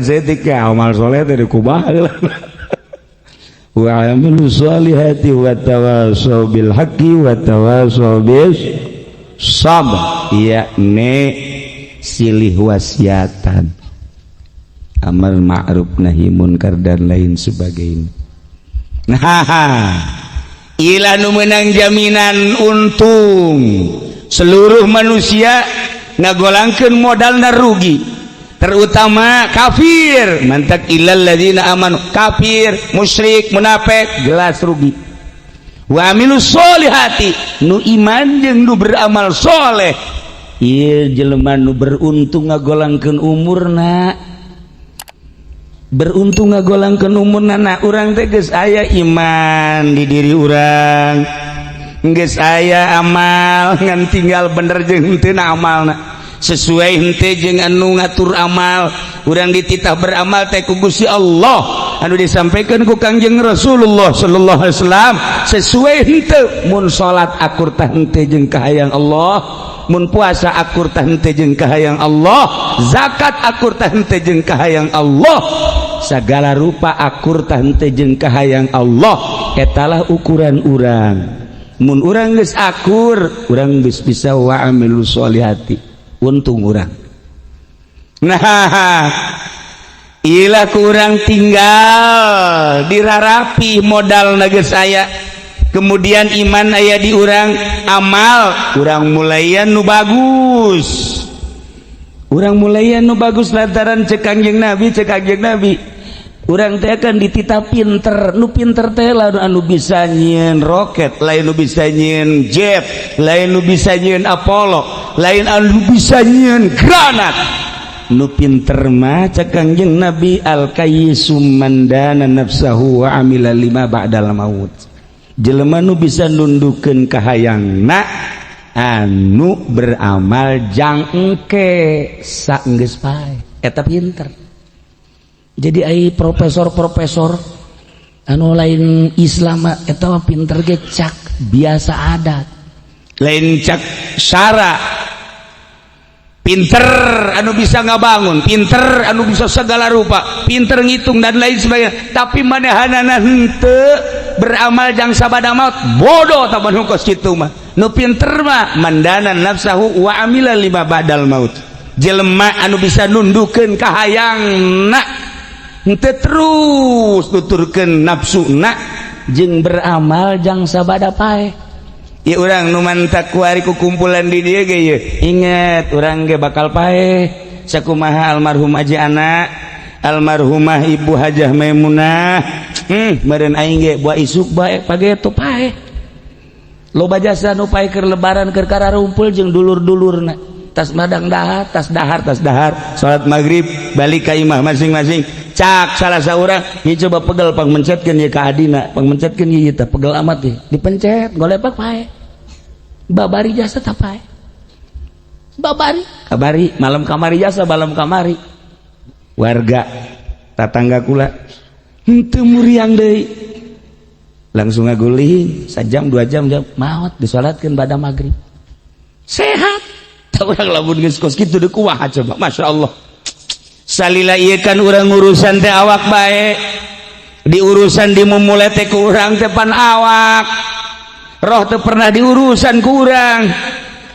setik ya amal soleh teh kumaha wa amilus solihati wa tawassaw bil haqqi wa tawassaw bis sabr yakni silih wasiatan amal ma'ruf nahi munkar dan lain sebagainya. Nah, ila nu meunang jaminan untung seluruh manusia ngagolangkeun modalna rugi terutama kafir mantak illal ladzina amanu kafir musyrik munafik jelas rugi wa amilus solihati nu iman jeung nu beramal soleh ieu jelema nu beruntung ngagolangkeun umurna beruntung ngagolangkeun umurna urang teh geus aya iman di diri urang geus aya amal ngan tinggal bener jeung henteu amalna sesuai henteu jeung anu ngatur amal urang dititah beramal teh ku Gusti Allah anu disampaikan ku Kangjeng Rasulullah sallallahu alaihi wasallam sesuai henteu mun salat akur tah henteu jeung kahayang Allah mun puasa akur tah henteu jeung kahayang Allah zakat akur tah henteu jeung kahayang Allah sagala rupa akur tah henteu jeung kahayang Allah etalah ukuran urang mun urang geus akur urang geus bisa wa amilus solihati untung urang nah ilah kurang tinggal dirarapi modal geus aya kemudian iman aya di urang amal urang mulaian nu bagus lantaran cek Kangjeng Nabi urang teh akan dititah pinter nu pinter teh anu bisa nyieun roket lain nu bisa nyieun jet lain nu bisa nyieun Apollo lain anu bisa nyieun granat nu pinter mah cek Kangjeng Nabi al-qayyisum mandana nafsahu wa amila lima ba'dal maut jelema nu bisa nundukeun kahayangna anu beramal jang engke saenggeus pae eta pinter jadi ai profesor anu lain Islam eta mah pinter ge cak biasa adat lain cak syara pinter anu bisa ngabangun pinter anu bisa segala rupa pinter ngitung dan lain sebagainya tapi manehanana henteu beramal jang sabada maut bodoh taman hukos kitu mah nu pinter mah mandana nafsahu wa amila lima ba'dal maut jelema anu bisa nundukeun kahayangna henteu terus nuturkeun nafsuna jeung beramal jang sabada pae ieu urang nu mantak kuari ku kumpulan di dieu ge ieu inget urang ge bakal pae sakumaha almarhum aji anak almarhumah ibu Hajah Maimunah meureun aing ge buah isuk bae pageto pae loba jasa nu pae keur lebaran keur kararumpul jeung dulur-dulurna tas madang dahar tas dahar salat maghrib balik ka imah masing-masing cak salah saurang ieu coba pegel pang mencetkeun ieu ka adina pang mencetkeun ieu teh pegel amat ieu dipencet golepak pae babari jasa teh pae babari kabari malam kamari jasa malam kamari warga tatangga kula henteu muriang deui langsung ngaguling sajam 2 jam maot disalatkeun bada maghrib sehat urang lamun geus kos kitu deuk kumaha coba masyaallah salila ieu kan urang urusan teh awak bae di urusan dimumule teh ku urang teh pan awak roh teh pernah diurusan ku urang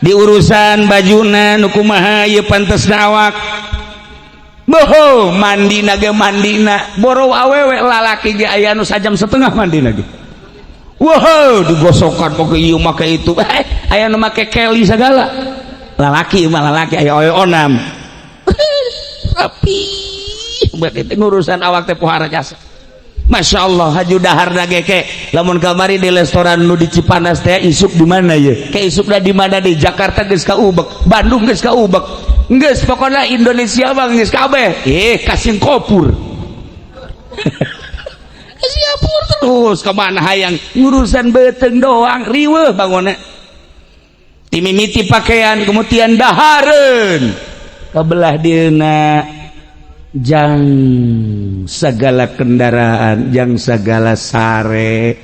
di urusan bajuna nu kumaha ieu pantesna awak boho mandina ge mandina boro awewe lalaki ge aya nu sajam setengah mandina ge wow digosokan pokoknya ieu make itu aya nu make Kelly segala lalaki aya onam rapi berarti ngurusan awak teh pohara jasa. Masya Allah haju dahar nageke lamun kamari di restoran nu di Cipanas teh isuk di mana ya ke isukna di mana di Jakarta geus kaubek Bandung geus kaubek geus pokona Indonesia mah geus kabeh kasing kopur Singapura terus kemana hayang ngurusan beteng doang riweuh bangunna timimiti pakaian kemudian dahareun kabelah dieuna jang segala kendaraan jang segala sare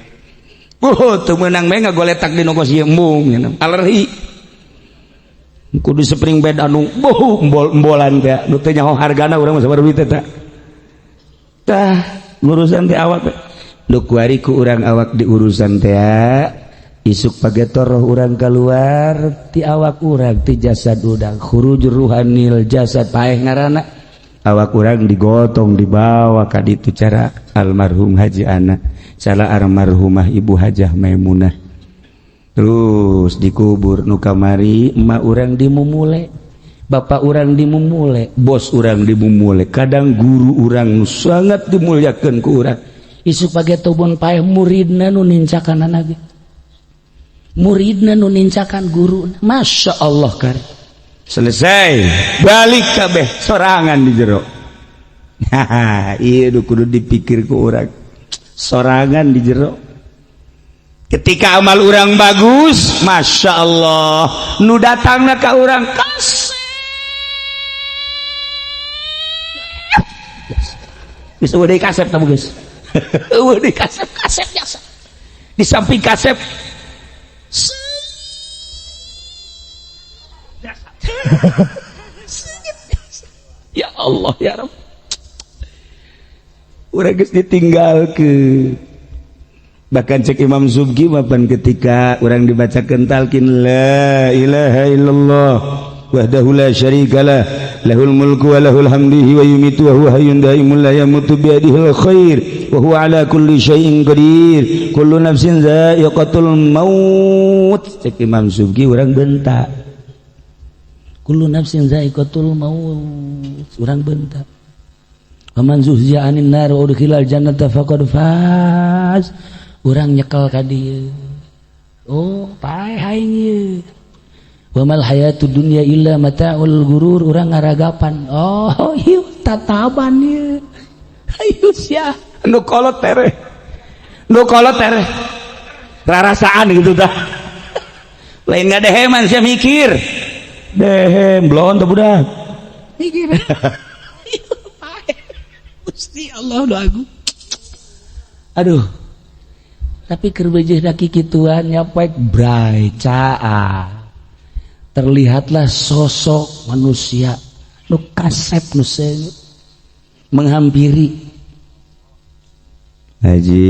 tuh menang meh ngagoletak di nokos ieu mung alergi kudu spring bed anu embolan teh nu teh nyaho hargana urang mah sabar duit teh tah ngurusan teh awak nu kuari ku urang awak di urusan teh isuk pagetor roh urang keluar ti awak urang ti jasad udang khurujur ruhanil jasad paeh ngaranna awak urang digotong dibawa ka ditu cara almarhum Haji Ana salah almarhumah Ibu Hajah Maimunah terus dikubur nu kamari emak urang dimumule bapak urang dimumule bos urang dimumule kadang guru urang nu sangat dimulyakeun ku urang isuk page tobon paeh muridna nu nincakanana ge muridna nu nincakan guruna Masya Allah kari selesai balik kabeh sorangan di jero iya kudu dipikir ku urang sorangan di jero ketika amal urang bagus Masya Allah nu datangna ka urang kasep geus eueuh deui kasep tamu geus eueuh deui kasep jasa di samping kasep ya Allah ya Rabb urang geus ditinggalkeun bahkan cek Imam Subki mapan ketika urang dibacakeun talqin la ilaha illallah wahdahu la syarikalah lahul mulku wa lahul hamdu wa yumitu wa huwa hayyun da'imun la yamutu bi yadihil khair wa huwa ala kulli syai'in qadir kullu nafsin dha'iqatul maut cek Imam Subki urang bentak kullu nafsin dha'iqatul maut urang bentak waman zuhziya 'anil nar wa udkhilal jannata faqad faz urang nyekel ka dieu paeh aing ieu wa mal hayatud dunya illa mata'ul gurur urang ngaragapan ieu tataban ieu ayo sia nu kolot tereh rarasaan gitu tah lain ngadeheman sia mikir dehem blon teh budak mikir Gusti Allah doaku aduh tapi keur beujeuh daki kituan nyapaek bray caa terlihatlah sosok manusia nu kasep nu seuneu menghampiri Haji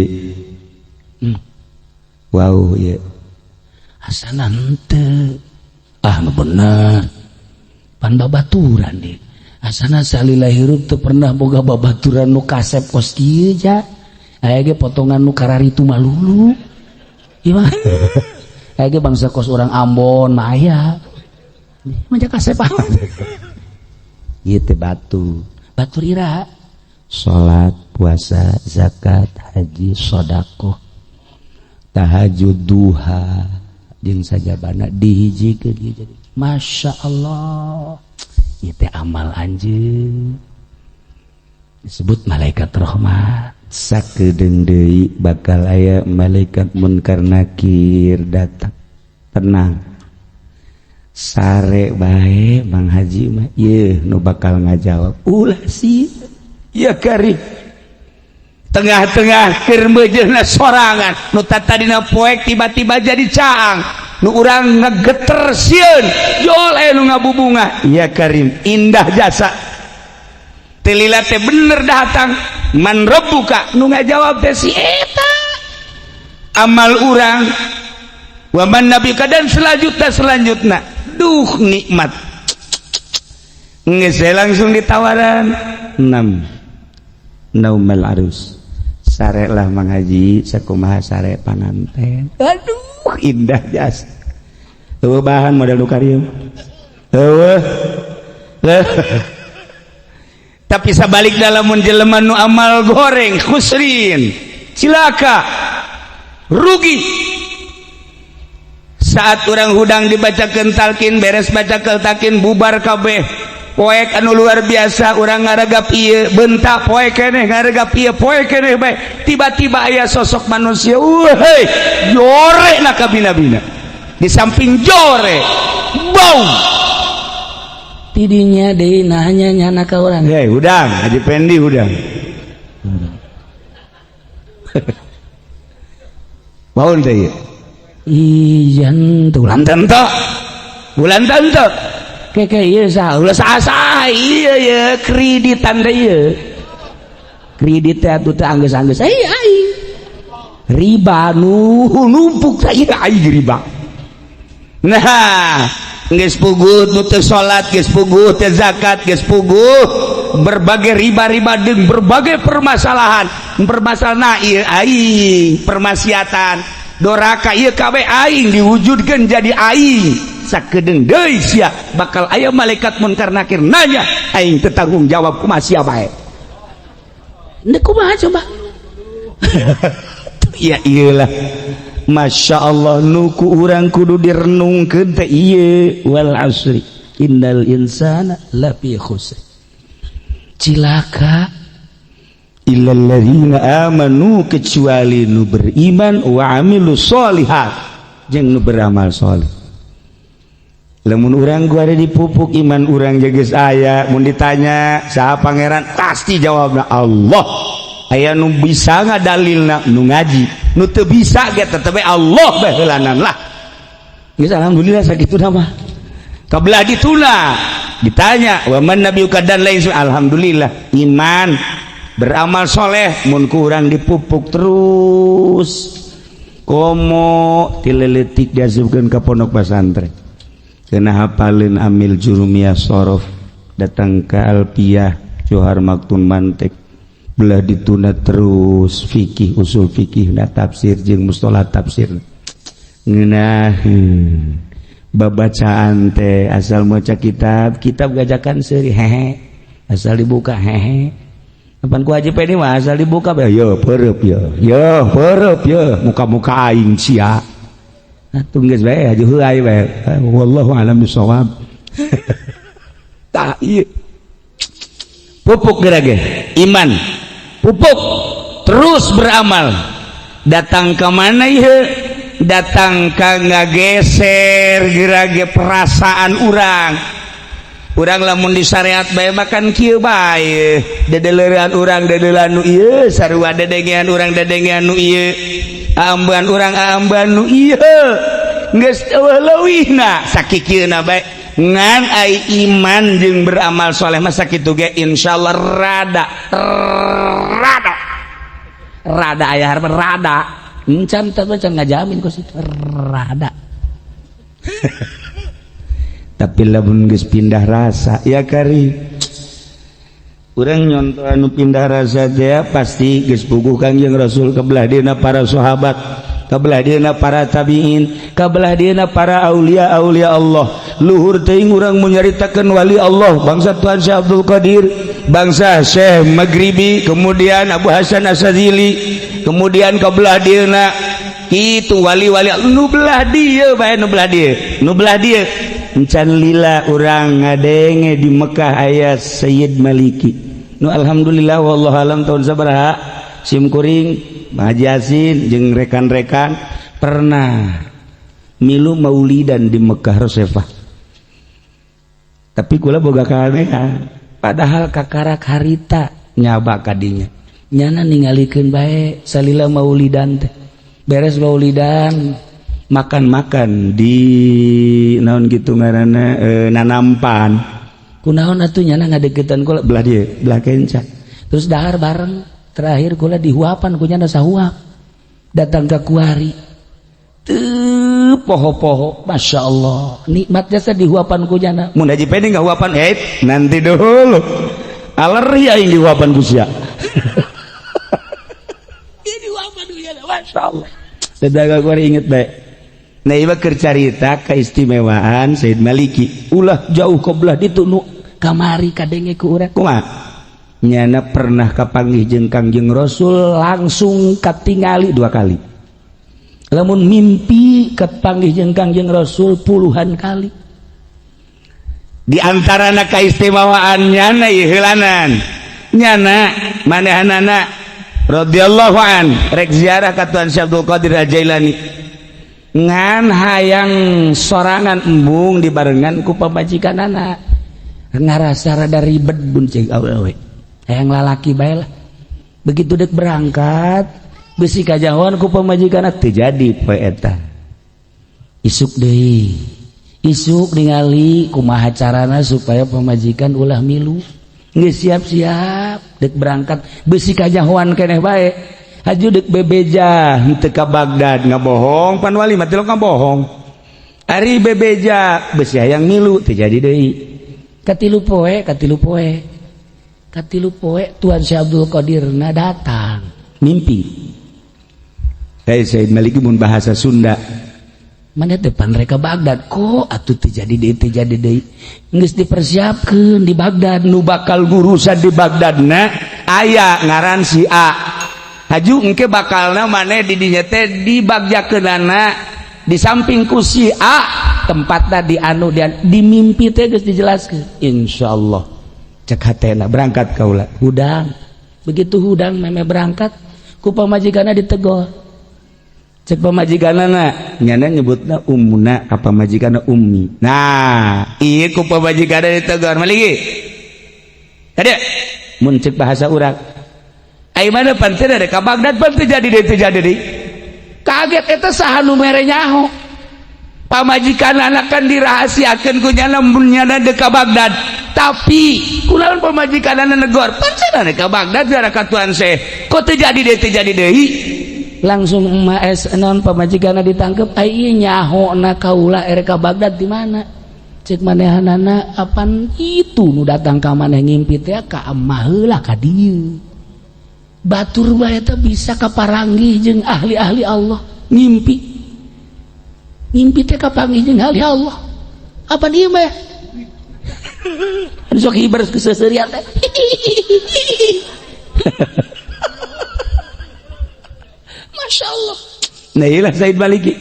wow ya asana henteu nu bener pan babaturan deh asana salila hirup teu pernah boga babaturan nu kasep kos kieu ja aya ge potongan nu kararitu malulu ieu mah aya ge bangsa kos urang Ambon mah aya manja kasep ieu teh batur iraha salat puasa zakat haji sedekah tahajud duha jeung sajabana dihijikeun ieu jadi Masya Allah ieu teh amal anjeun disebut malaikat rahmat sakedeung deui bakal aya malaikat munkar nakir datang tenang sare bae Bang Haji mah ieu nu bakal ngajawab ulah sih ya karim tengah-tengah keur beujeuhna sorangan nu tadina poek tiba-tiba jadi caang nu urang ngageter sieun jol nu ngabubungah ya karim indah jasa telila teh bener datang man rabbuka nu ngajawab teh si eta amal urang wa man nabika dan selanjutna duh nikmat geus langsung ditawaran 6 naumal arus sare lah Mang Haji sakumaha sare pananten. Aduh indah jas. Eueuh bahan model nu karieu. Eueuh. Tapi sabalik dalam menjelema nu amal goreng khusrin cilaka rugi. Saat orang hudang dibacakeun talqin beres baca talqin bubar kabeh poek anu luar biasa orang ngaregap ieu bentak poek keneh ngaregap ieu poek keneh bae tiba-tiba aya sosok manusia hei jore na kabina-bina di samping jore bau tidinya deui nanya nyana ka urang hei hudang Haji Pendi hudang baun teh ijan bulan tante keke ieu sah ulah sah ieu ye kreditan teh ieu kredit teh atuh teh anggeus-anggeus ai riba nu numpuk teh ieu ai riba nah geus puguh nu teu salat geus puguh teu zakat geus puguh berbagai riba-riba jeung berbagai permasalahan ieu aing permaksiatan doraka ieu kabeh aing diwujudkeun jadi aing sakedeung deui sia bakal aya malaikat munkar nakir nanya aing teu tanggung jawab kumaha sia bae nek kumaha coba ya iyalah Masya Allah nuku urang kudu direnungkeun teh ieu wal asri innal insana lafi khusr cilaka illal ladzina amanu kecuali nu beriman wa amilus sholihat jeung nu beramal saleh. Lamun urang gua ada dipupuk iman urang geus aya mun ditanya saha pangeran pasti jawabna Allah. Aya nu bisa ngadalilna nu ngaji nu teu bisa ge tetep Allah bae heulanan lah. Geus alhamdulillah sakituna mah. Kabelah dituna ditanya wa man nabiyuka dan lain alhamdulillah iman beramal soleh mun kurang dipupuk terus komo tileletik diasupkeun ka pondok pesantren kena hafalin amil jurumiyah sorof datang ke alpiyah johar maktun mantek belah dituna terus fikih usul fikih na tafsir jeung mustalah tafsir ngeunah babacaan teh asal maca kitab gajakan seuri hehe asal dibuka hehe depan ku Haji Pendi mah asal dibuka bae yo peureub yo muka-muka aing sia atuh geus bae Haji heuai bae wallahu a'lam bissawab tah ieu pupuk gerage iman pupuk terus beramal datang ke mana ieu datang ka ngageser gerage perasaan urang lamun di syariat bae makan kieu bae dedeleurean urang dedelan nu ieu sarua dedengean urang dedengean nu ieu aamban urang aamban nu ieu geus leuwihna sakikieuna bae ngan ai iman jeung beramal saleh mah sakitu ge insyaallah rada aya hareup rada encan teh can ngajamin ku situ rada tapi lamun geus pindah rasa ya kari urang nyontoh anu pindah rasa teh pasti geus puguh Kangjeng Rasul kabelah dieuna para sahabat kabelah dieuna para tabiin kabelah dieuna para aulia Allah luhur teuing urang menyaritakeun wali Allah bangsa Tuan Syekh Abdul Qadir bangsa Syekh Maghribi kemudian Abu Hasan Asyadzili kemudian kabelah dieuna kitu wali-wali nu belah dieu bae nu belah dieu encan lila urang ngadenge di Mekah aya Sayyid Maliki nu alhamdulillah wallahu alam tahun sabaraha sim kuring Haji Yasin jeung rekan-rekan pernah milu maulidan di Mekah Rosefah tapi kula boga kahanean padahal kakarak harita nyaba kadinya nyana ningalikeun bae salila maulidan teh beres maulidan makan di naon gitu ngaranna nanampan kunaon atuh nyana ngadeukeutan kula belah dieu belah kenca terus dahar bareng terakhir kula dihuapan ku nyana sahuap datang ka kuari teu poho-poho masyaallah nikmat jasa dihuapan ku nyana mun Haji Pendi ngahuapan nanti dulu alergi aing dihuapan ku sia masyaallah sedaga gua inget bae nah ieu keur carita keistimewaan Said Maliki ulah jauh qoblah ditu nu kamari kadenge ku urang kumaha nyana pernah kapanggih jeung Kangjeng Rasul langsung katingali 2 kali lamun mimpi kapanggih jeung Kangjeng Rasul puluhan kali di antarana keistimewaan nyana ieu heulanan nyana manehanana radhiyallahu an rek ziarah ka Tuan Syekh Abdul Qadir Al-Jailani ngan hayang sorangan embung dibarengan ku pamajikanana ngarasa rada ribet bun cek awewe hayang lalaki bae lah begitu dek berangkat besi kajawan ku pamajikanna teu jadi poe eta isuk deui isuk ningali kumaha carana supaya pamajikan ulah milu geus siap-siap dek berangkat besi kajawan keneh bae haju dek bebeja henteu ka Bagdad ngabohong pan wali mah teu ngabohong ari bebeja besi hayang milu teu jadi deui katilu poe Tuan Syekh Abdul Qadirna datang mimpi Said Maliki mun bahasa Sunda mana depan mereka Baghdad kok atuh teu jadi deui geus dipersiapkeun di Baghdad nu bakal ngurusan di Baghdadna aya ngaran si A haju engke bakalna maneh di dinya teh dibagjakeunana di samping ku si A tempatna di anu di mimpi teh geus dijelaskeun insyaallah cek hatena berangkat kaula hudang begitu hudang meme berangkat ku pamajikanna ditegor cek pamajikanana nyana nyebutna ummuna ka pamajikanna ummi nah ieu ku pamajikanna ditegor maligi tadi mun cek bahasa urang ai mana pan teh da ka Bagdad pan teu jadi deui kaget eta saha nu mere nyaho pamajikanana kan dirahasiakeun ku nyana mun nyana deuk ka Bagdad tapi kunaon pamajikanana negor pan cenah ka Bagdad biar ka Tuan Syekh kok teu jadi deui langsung maes naon pamajikanna ditangkep ai ieu nyahona kaula ere ka Bagdad di mana cek manehanana apan itu nu datang ka maneh ngimpi teh ka emah heula ka dieu batur bae teh bisa kaparanggih jeung ahli-ahli Allah ngimpi teh kapanggih jeung ahli Allah apa ieu mah anu sok hiber keseuseurean teh Masya Allah nah iyalah Said Maliki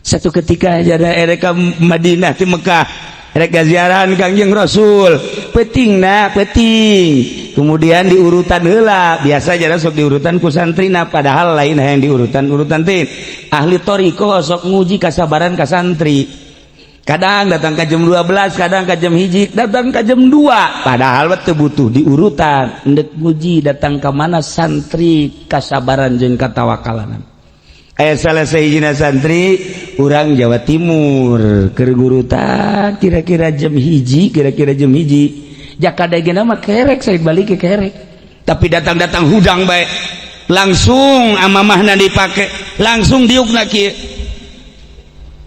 satu ketika jada ereka Madinah di Mekah ereka ziarahan Kangjeng Rasul peting kemudian diurutan heula biasa jada sok diurutan ku santrina padahal lain yang diurutan teh ahli thariqah sok nguji kasabaran ka santri kadang datang ka jam 12 kadang ka jam 1 datang ka jam 2 padahal teu butuh diurutan endek nguji datang ka mana santri kasabaran jeung katawakalanan aya salah sahijina santri urang Jawa Timur keur gurutan kira-kira jam 1 jakadagena mah kerek Said Maliki kerek tapi datang hudang bae langsung amamahna dipake langsung diukna kieu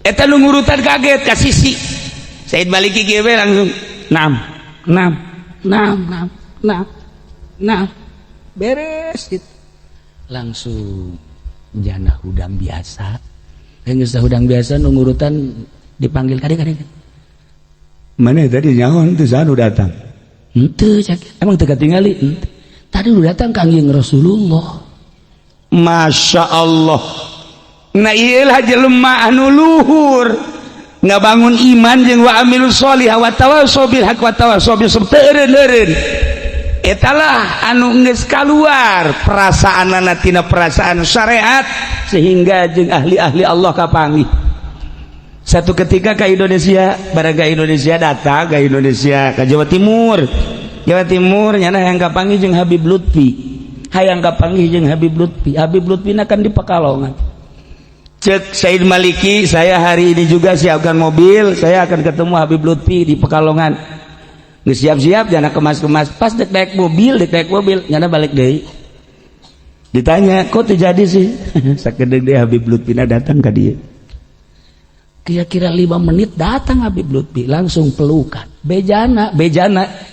eta nu ngurutan kaget ka sisi Said Maliki kieu bae langsung nam beres gitu langsung jana hudang biasa geus hudang biasa nu ngurutan dipanggil kade mana tadi nyaon teu saha nu datang henteu cak emang teu katingali tadi nu datang Kangjeng Rasulullah Masya Allah nah iyalah jelema anu luhur ngabangun iman jeung wa amilus sholihah wa tawassaw bil haq wa tawassaw bis sabr eureun etalah anu geus kaluar perasaanna tina perasaan syariat sehingga jeung ahli-ahli Allah kapanggih satu ketika ke Indonesia baraga Indonesia datang ke Indonesia ke Jawa Timur nyana hayang kapanggih jeung Habib Lutfi Habib Lutfi kan di Pekalongan cek Said Maliki saya hari ini juga siapkan mobil saya akan ketemu Habib Lutfi di Pekalongan geus siap-siap jana kemas-kemas pas dek mobil nyana balik deui ditanya kok terjadi sih sakedeung deui Habib Lutfi datang ka dieu kira-kira 5 menit datang Habib Lutfi langsung pelukan bejana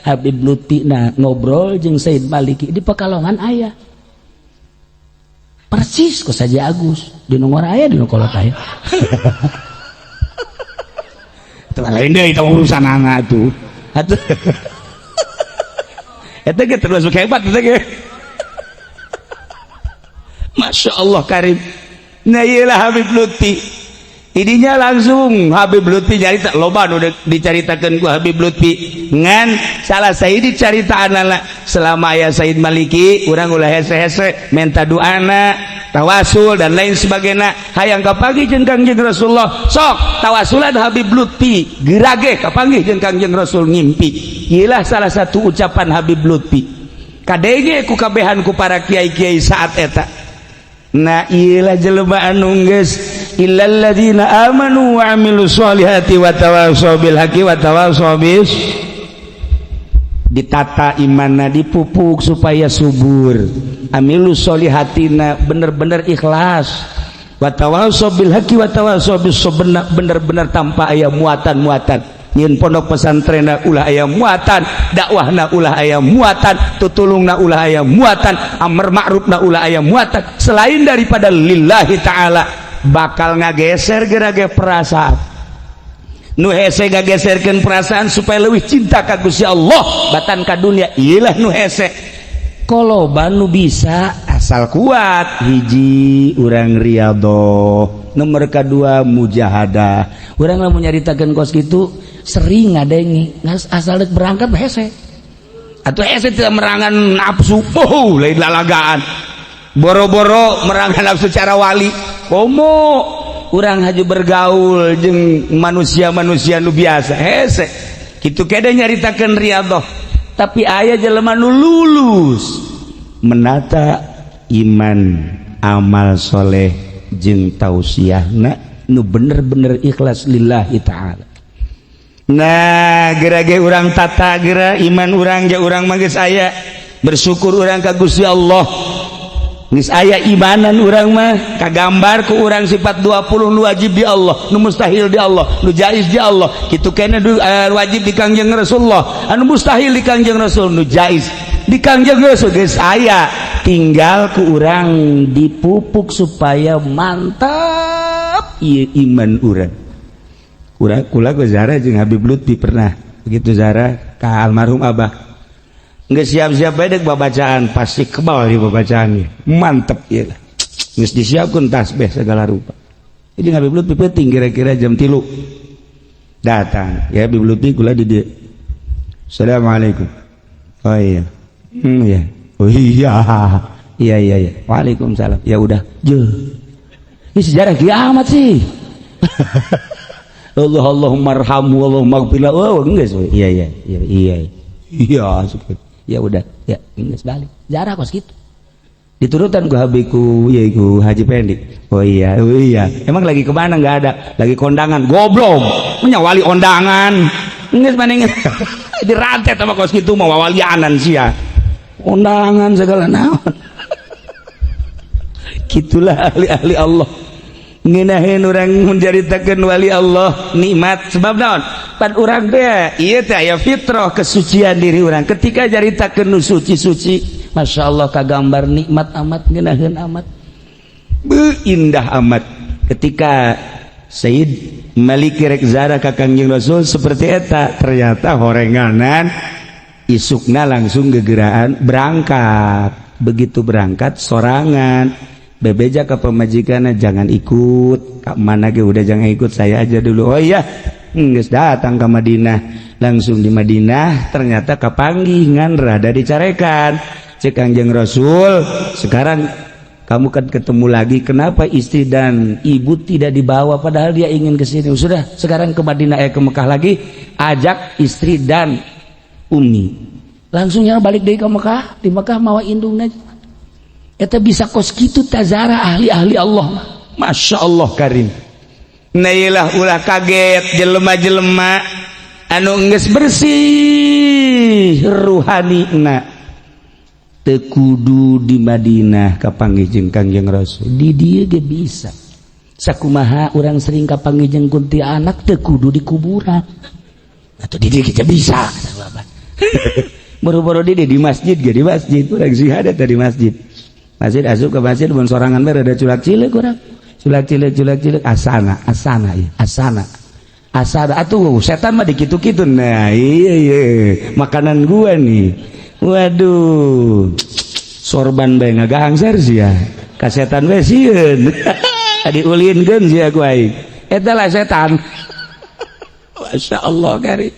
Habib Lutfi ngobrol jeung Said Maliki di Pekalongan aya persis kok saja Agus di nomor aya di kolot aya itu lain deh itu urusan anak tuh atuh eta ge terus hebat eta ge Masya Allah karim nah iyalah Habib Lutfi idinya langsung Habib Lutfi cerita loba nu dicaritakeun ku Habib Lutfi ngan salah Sayyid dicarita anak selama aya Sayyid Maliki urang ulah hese-hese minta doana tawasul dan lain sebagainya hayang kapanggih jeung Kangjeng Rasulullah sok tawasulan Habib Lutfi gerage kapanggih jeung Kangjeng Rasul ngimpi iyalah salah satu ucapan Habib Lutfi kadege ku kabehan ku para kiai-kiai saat eta nah iyalah jelema anu geus illal ladzina amanu wa amilus solihati wa tawassaw bil haqqi wa tawassaw bis ditata imanna dipupuk supaya subur amilus solihatina bener-bener ikhlas wa tawassaw bil haqqi wa tawassaw bis bener-bener tanpa aya muatan-muatan nyin pondok pesantrenna ulah aya muatan dakwahna ulah aya muatan tutulungna ulah aya muatan amar ma'rufna ulah aya muatan selain daripada lillahi ta'ala bakal ngageser gerage perasaan nu hese ngageserkeun perasaan supaya leuwih cinta ka Gusti Allah batan ka dunia iyalah nu hese koloban nu bisa asal kuat hiji urang riyadhah nomor kedua mujahadah urang lamun nyaritakeun kos kitu sering ngadengi asal berangkat hese atuh hese teu merangan nafsu lain lalagaan boro-boro merangan nafsu secara wali komo urang haju bergaul jeung manusia-manusia nu biasa hese kitu kede nyaritakeun riyadhah tapi aya jelema nu lulus menata iman amal soleh jeung tausiahna nu bener-bener ikhlas lillahi ta'ala nah gerage urang tata gera iman urang ja urang mah geus aya bersyukur urang ka Gusti Allah geus aya imanan urang mah kagambar ku urang sifat 20 nu wajib di Allah nu mustahil di Allah nu jaiz di Allah kitu kene wajib di Kangjeng Rasulullah anu mustahil di Kangjeng Rasul nu jaiz di Kangjeng Rasul geus aya tinggal ku urang dipupuk supaya mantap ieu iman urang kula ku Zara jeung Habib Lutfi pernah begitu Zara ka almarhum Abah geus siap-siap bae deuk babacaan pasti kebal di babacaannya mantep ieu lah geus disiapkeun tasbih segala rupa jadi Habib Lutfi penting kira-kira jam 3 datang ya Habib Lutfi kula di dieu Assalamualaikum oh iya ya oh iya Waalaikumsalam ya udah ini sejarah kiamat sih Allahumma arhamhu Allahumma ighfirlah oh geus iya ya udah ya geus balik jarah kos kitu diturutan ku habiku ya iku Haji Pendi oh iya emang lagi kemana enggak ada lagi kondangan goblok punya wali kondangan geus maneh dirantet sama kos kitu mah walianan sia kondangan segala naon gitulah ahli-ahli Allah ngeunaheun urang menjaritakeun wali Allah nikmat sebab naon pan urang teh ieu teh aya fitrah kesucian diri urang ketika jaritakeun nu suci-suci masyaallah kagambar nikmat amat ngeunaheun amat indah amat ketika Sayyid Malik rek Zara ka Kangjeng Rasul seperti eta ternyata horenganan isukna langsung gegeraan berangkat begitu berangkat sorangan bebeja ke pemajikannya jangan ikut kak mana ge udah jangan ikut saya aja dulu oh iya geus datang ke Madinah langsung di Madinah ternyata kapanggihan rada dicarekan cek Kangjeng Rasul sekarang kamu kan ketemu lagi kenapa istri dan ibu tidak dibawa padahal dia ingin ke sini sudah sekarang ke Madinah ke Mekah lagi ajak istri dan Umi langsungnya balik dari ke Mekah di Mekah mawa indungna eta bisa kos kitu tazara ahli-ahli Allah Masya Allah karim nailah ulah kaget jelema-jelema anu geus bersih ruhanina teu kudu di Madinah kapanggih jeung Kangjeng Rasul di dieu ge bisa sakumaha urang sering kapanggih jeung kuntilanak teu kudu di kuburan atuh di dieu kita bisa boro-boro di masjid ge di masjid urang ziyadat di masjid masjid asup ke masjid mun sorangan bae rada culak cileuk urang culak cileuk asana atuh setan mah dikitu-kitu nah iya makanan gua nih waduh sorban bae ngagahangser sia ka setan we sieun diulinkeun sia ku aing eta lah setan masyaallah kari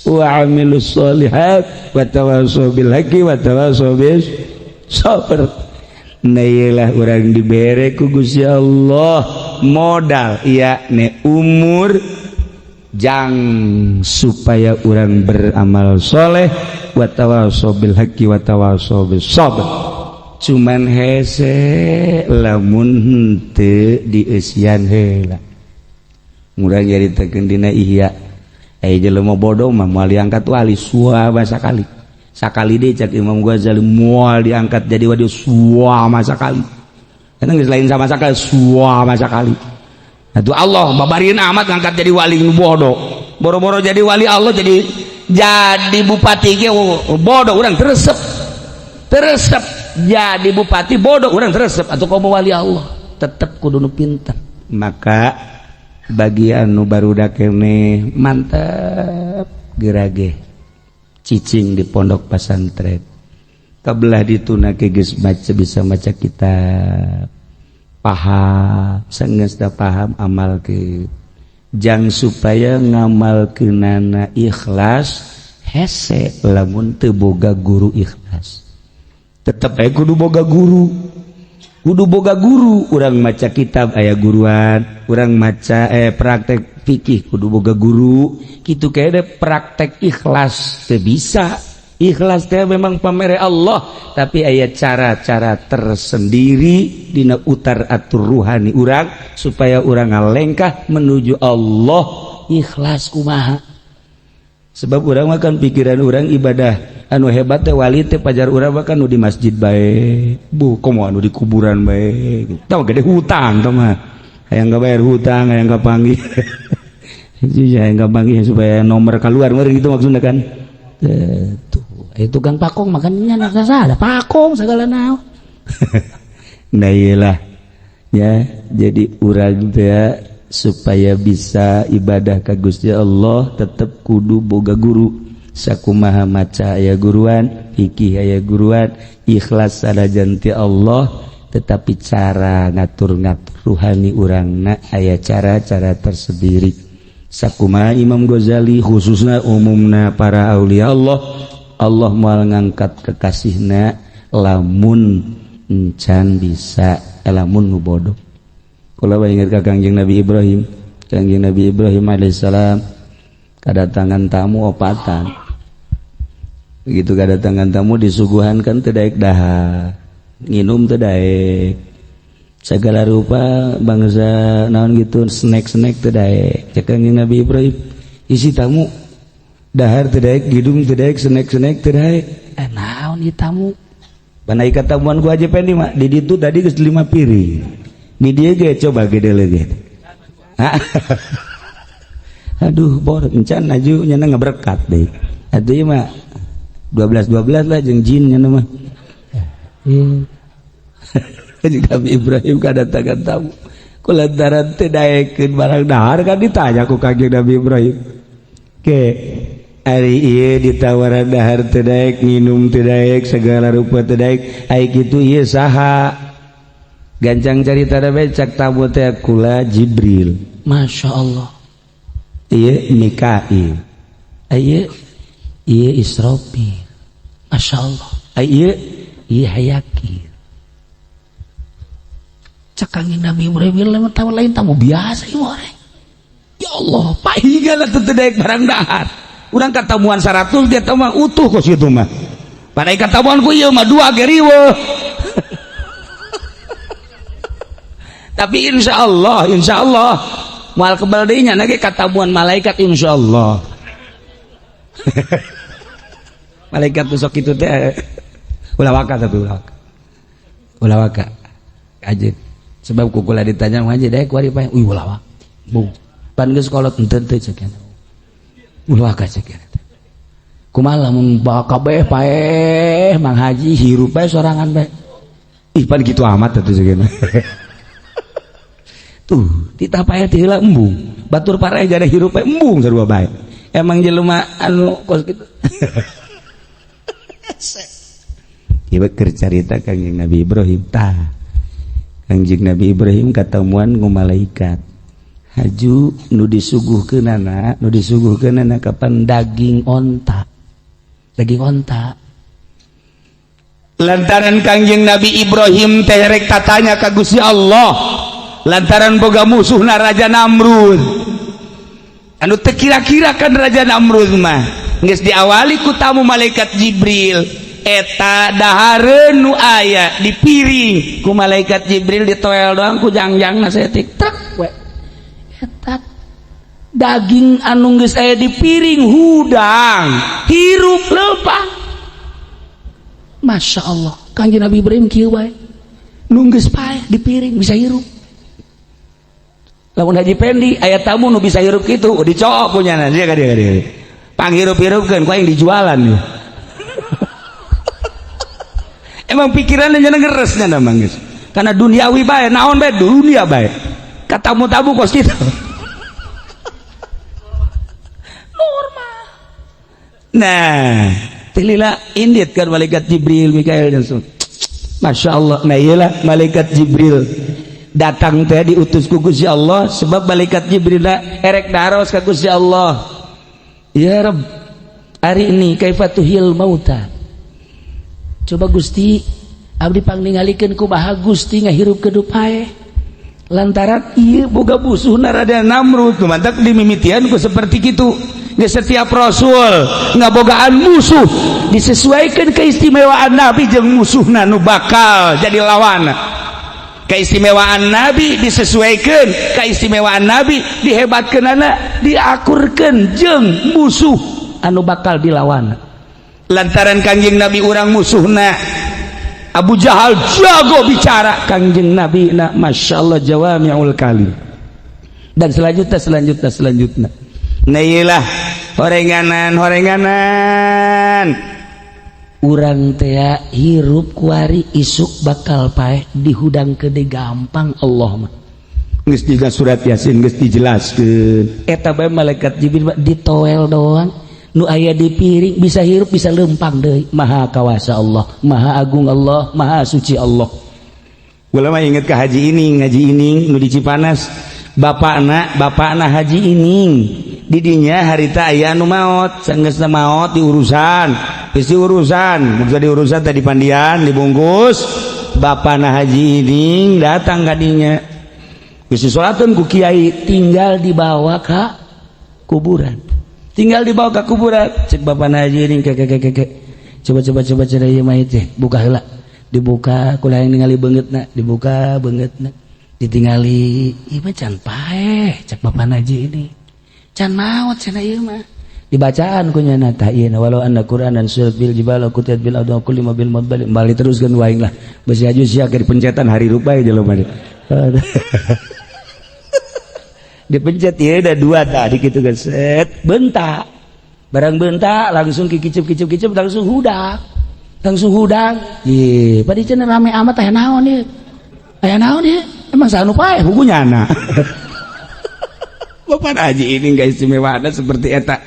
wa amilus sholihat wa tawassaw bil haqqi wa tawassaw bis sabr. Nailah urang dibere ku Gusti Allah modal yakni umur jang supaya urang beramal soleh wa tawassaw bil haqqi wa tawassaw bis sabr. Cuman hese lamun henteu dieusian heula. Murang nyaritakeun dina Ihya aya jelema bodoh mah moal diangkat wali suama sakali deh cak Imam Ghazali moal diangkat jadi wadi suama sakali karena geus lain sama sakali suama sakali atuh Allah babarieun amat ngangkat jadi wali nu bodoh boro-boro jadi wali Allah jadi bupati ge bodoh urang teresep jadi bupati bodoh urang teresep atuh komo wali Allah tetep kudu nu pinter. Maka bagi anu barudak keneh mantep gerage cicing di pondok pesantren kabelah ditunake geus baca bisa maca kitab paham saenggeus da paham amalkeun jang supaya ngamalkeunana ikhlas hese lamun teu boga guru ikhlas tetep aya kudu boga guru urang maca kitab aya guruan urang maca praktek fikih kudu boga guru kitu kaya praktek ikhlas teu bisa ikhlas teh memang pamere Allah tapi aya cara-cara tersendiri dina utar atur ruhani urang supaya urang ngalengkah menuju Allah ikhlas kumaha sebab urang mah kan pikiran urang ibadah anu hebat teh wali teh pajar urang mah kan nu di masjid bae bu komo anu di kuburan bae tah gede hutang tah mah hayang gabayar hutang hayang kapanggih hayang kapanggih supaya nomor keluar meureun gitu maksudna kan tuh tukang pakong makannya nak ada pakong segala naon nah iyalah ya jadi urang teh supaya bisa ibadah ka Gusti Allah tetep kudu boga guru sakumaha maca aya guruan fikih aya guruan ikhlas sanajan ti Allah tetapi cara ngatur-ngatur ruhani urangna aya cara-cara tersendiri sakumaha Imam Ghazali khususna umumna para aulia Allah moal ngangkat kekasihna lamun encan bisa lamun nu bodoh. Kula ingat ka Kangjeng Nabi Ibrahim alaihissalam kadatangan tamu opatan begitu kadatangan tamu disuguhan kan teu daek dahar nginum teu daek segala rupa bangsa naon gitu snack teu daek cek Kangjeng Nabi Ibrahim isi tamu dahar teu daek gidung teu daek snack teu daek naon ieu tamu panai katamuan ku Haji Pendi mah di ditu tadi geus 5 piring di dia ge coba gede lagi aduh bor encan aju nyana ngaberkat deh atuh ieu mah 12 lah jeung jin nyana mah Nabi Ibrahim kadatangan tamu kulantaran teu daekeun barang dahar kan ditanya ku Kangjeng Nabi Ibrahim ke ari ieu ditawaran dahar teu daek nginum teu daek segala rupa teu daek ai kitu ieu saha gancang carita da becak tamu teh kula Jibril Masya Allah ieu Mikail ieu Israfil Masya Allah ieu Hayakir cak Kangjeng Nabi Ibrahim lain tamu biasa ieu orang ya Allah pahinggana teu daek barang dahar urang katamuan 100 dia mah utuh kos kitu mah padahal katamuan ku ieu mah 2 ge riweuh tapi insya Allah mual kebal deui nya ge katamuan malaikat insya Allah malaikat tu sok kitu teh ulah waka ajeun sebab ku kula ditanya mah aja daek wari pae ulah waka bu pan geus kolot henteu cek ulah waka cek kumaha lamun bawa kabeh pae Mang Haji hirup bae sorangan bae pan gitu amat atuh segena. Tuh ditapaya ti heula embung batur parae gada hirup embung sarua bae emang jelema anu kos kitu. Ieu keur carita Kangjeng Nabi Ibrahim tah. Kangjeng Nabi Ibrahim katemuan ku malaikat. Haju nu disuguhkeunana kapan daging onta. Daging onta. Lantaran Kangjeng Nabi Ibrahim teh rek tatanya ka Gusti Allah. Lantaran boga musuhna Raja Namrud. Anu teu kira-kira kan Raja Namrud mah geus diawali ku tamu malaikat Jibril. Eta dahareun nu aya di piring ku malaikat Jibril ditoel doang ku jangjangna saeutik trek we. Eta daging anu geus aya di piring hudang hirup leumpah. Masya Allah Kangjeng Nabi Ibrahim kieu bae nu geus paeh di piring bisa hirup. Lamun Haji Pendi aya tamu nu bisa hirup kitu dicook punyana dia ka dia panghirup-hirupkeun ku aing dijualan ya. Emang pikirannya jangan ngeresnya namang guys. Karena duniawi bae, naon bae dunia bae. Katamu-tamu kos kita. Normal. Nah, tilila indit kan malaikat Jibril, Mikael dan Sun. Masya Allah, nah iyalah malaikat Jibril datang teh diutus ku Gusti Allah sebab malaikat Jibril erek daros ka Gusti Allah. Ya Rabb, hari ini kaifatuhil mauta. Coba Gusti abdi pangningalikeun kumaha Gusti ngahirup kedu pae lantaran ieu boga musuhna Raja Namrud mantak dimimitian ku seperti kitu. Geus setiap rasul ngabogaan musuh disesuaikan keistimewaan Nabi jeung musuhna nu bakal jadi lawan. Keistimewaan Nabi disesuaikan keistimewaan Nabi dihebatkeunana diakurkeun jeung musuh anu bakal dilawan. Lantaran Kangjeng Nabi urang musuhna Abu Jahal jago bicara Kangjeng Nabi na Masya Allah jawami'ul kalim. Dan selanjutnya nah iyalah horenganan urang teh hirup kuari isuk bakal paeh dihudang kede gampang Allah mah geus dina surat Yasin geus dijelaskeun eta bae malaikat Jibril ditoel doang nu aya di piring bisa hirup bisa lempang deui. Maha kawasa Allah, maha agung Allah, maha suci Allah. Ulama inget ka Haji Ining nu di Cipanas. Bapakna Haji Ining didinya harita aya nu maot, sanggeusna maot diurusan. Geus diurusan, bisa diurusan tadi pandian dibungkus. Bapakna Haji Ining datang ka dinya. Geus disolateun ku kiai tinggal dibawa ka kuburan. Tinggal dibawa ke kuburan cek bapak Haji ini coba cara ieu mayit teh buka heula dibuka kulah yang ningali beungeutna dibuka beungeutna ditingali ieu mah can paeh cek bapak Haji ini can maot cenah ieu mah dibacaan ku nyana ta ieu walau anna qur'anan surat bil jibal qutiat bil ardh kulli ma bil mudbal bali teruskeun waing lah beusi aju sia keur dipencetan hari rupai jelema teh dipencet ya ada dua tadi gitu kan set bentak barang bentak langsung kicip langsung hudang iya pada cenah rame amat aya naon ya emang sanu pae hukunya anak Bapak Haji ini gak istimewa seperti eta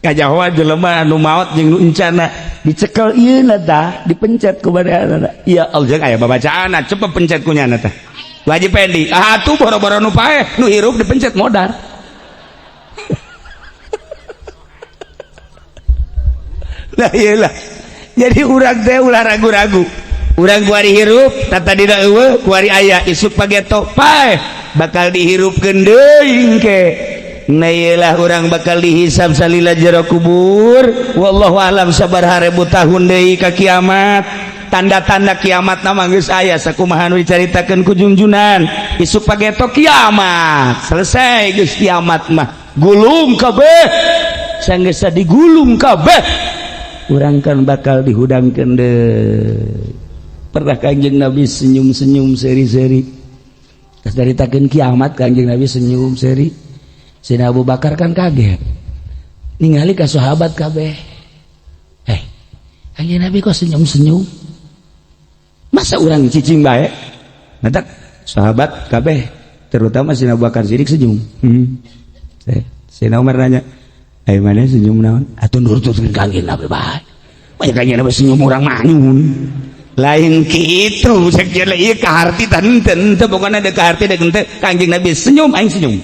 kajawa jelema anu maot jeung nu encana dicekel ieu na tah dipencet ku badanana iya Allah jeung aya babacaana cepet pencet ku nyana tah Haji Pendi, atuh boro-boro nu paeh, nu hirup dipencet modar. Lah iyalah. Jadi urang teh ulah ragu-ragu. Urang kuari hirup, tata dina eueuh, kuari aya isuk pageto paeh bakal dihirupkeun deui engke. Nah iyalah urang bakal dihisab salila jero kubur. Wallahu alam sabaraha ribu tahun deui ka kiamat. Tanda-tanda kiamat nama geus aya sakumaha nu dicaritakeun ku junjunan isuk pageto kiamat selesai geus kiamat mah gulung kabeh sanggeus digulung kabeh urang kan bakal dihudangkeun deui pernah Kanjeng Nabi senyum-senyum seri-seri geus caritakeun kiamat Kanjeng Nabi senyum seri Sayyidina Abu Bakar kan kaget ningali ka sahabat kabeh Kanjeng Nabi kok senyum-senyum masa orang cicing baik nanti sahabat kabeh terutama Sina Abu Bakar Siddiq senyum Sina Umar nanya ayo mana senyum naon atuh nurutkeun kangeun Nabi bae banyak kangeun Nabi senyum orang manyun lain kitu sekjen ieu kaharti tenten teu pokona ada kaharti da henteu Kangjeng Nabi senyum aing senyum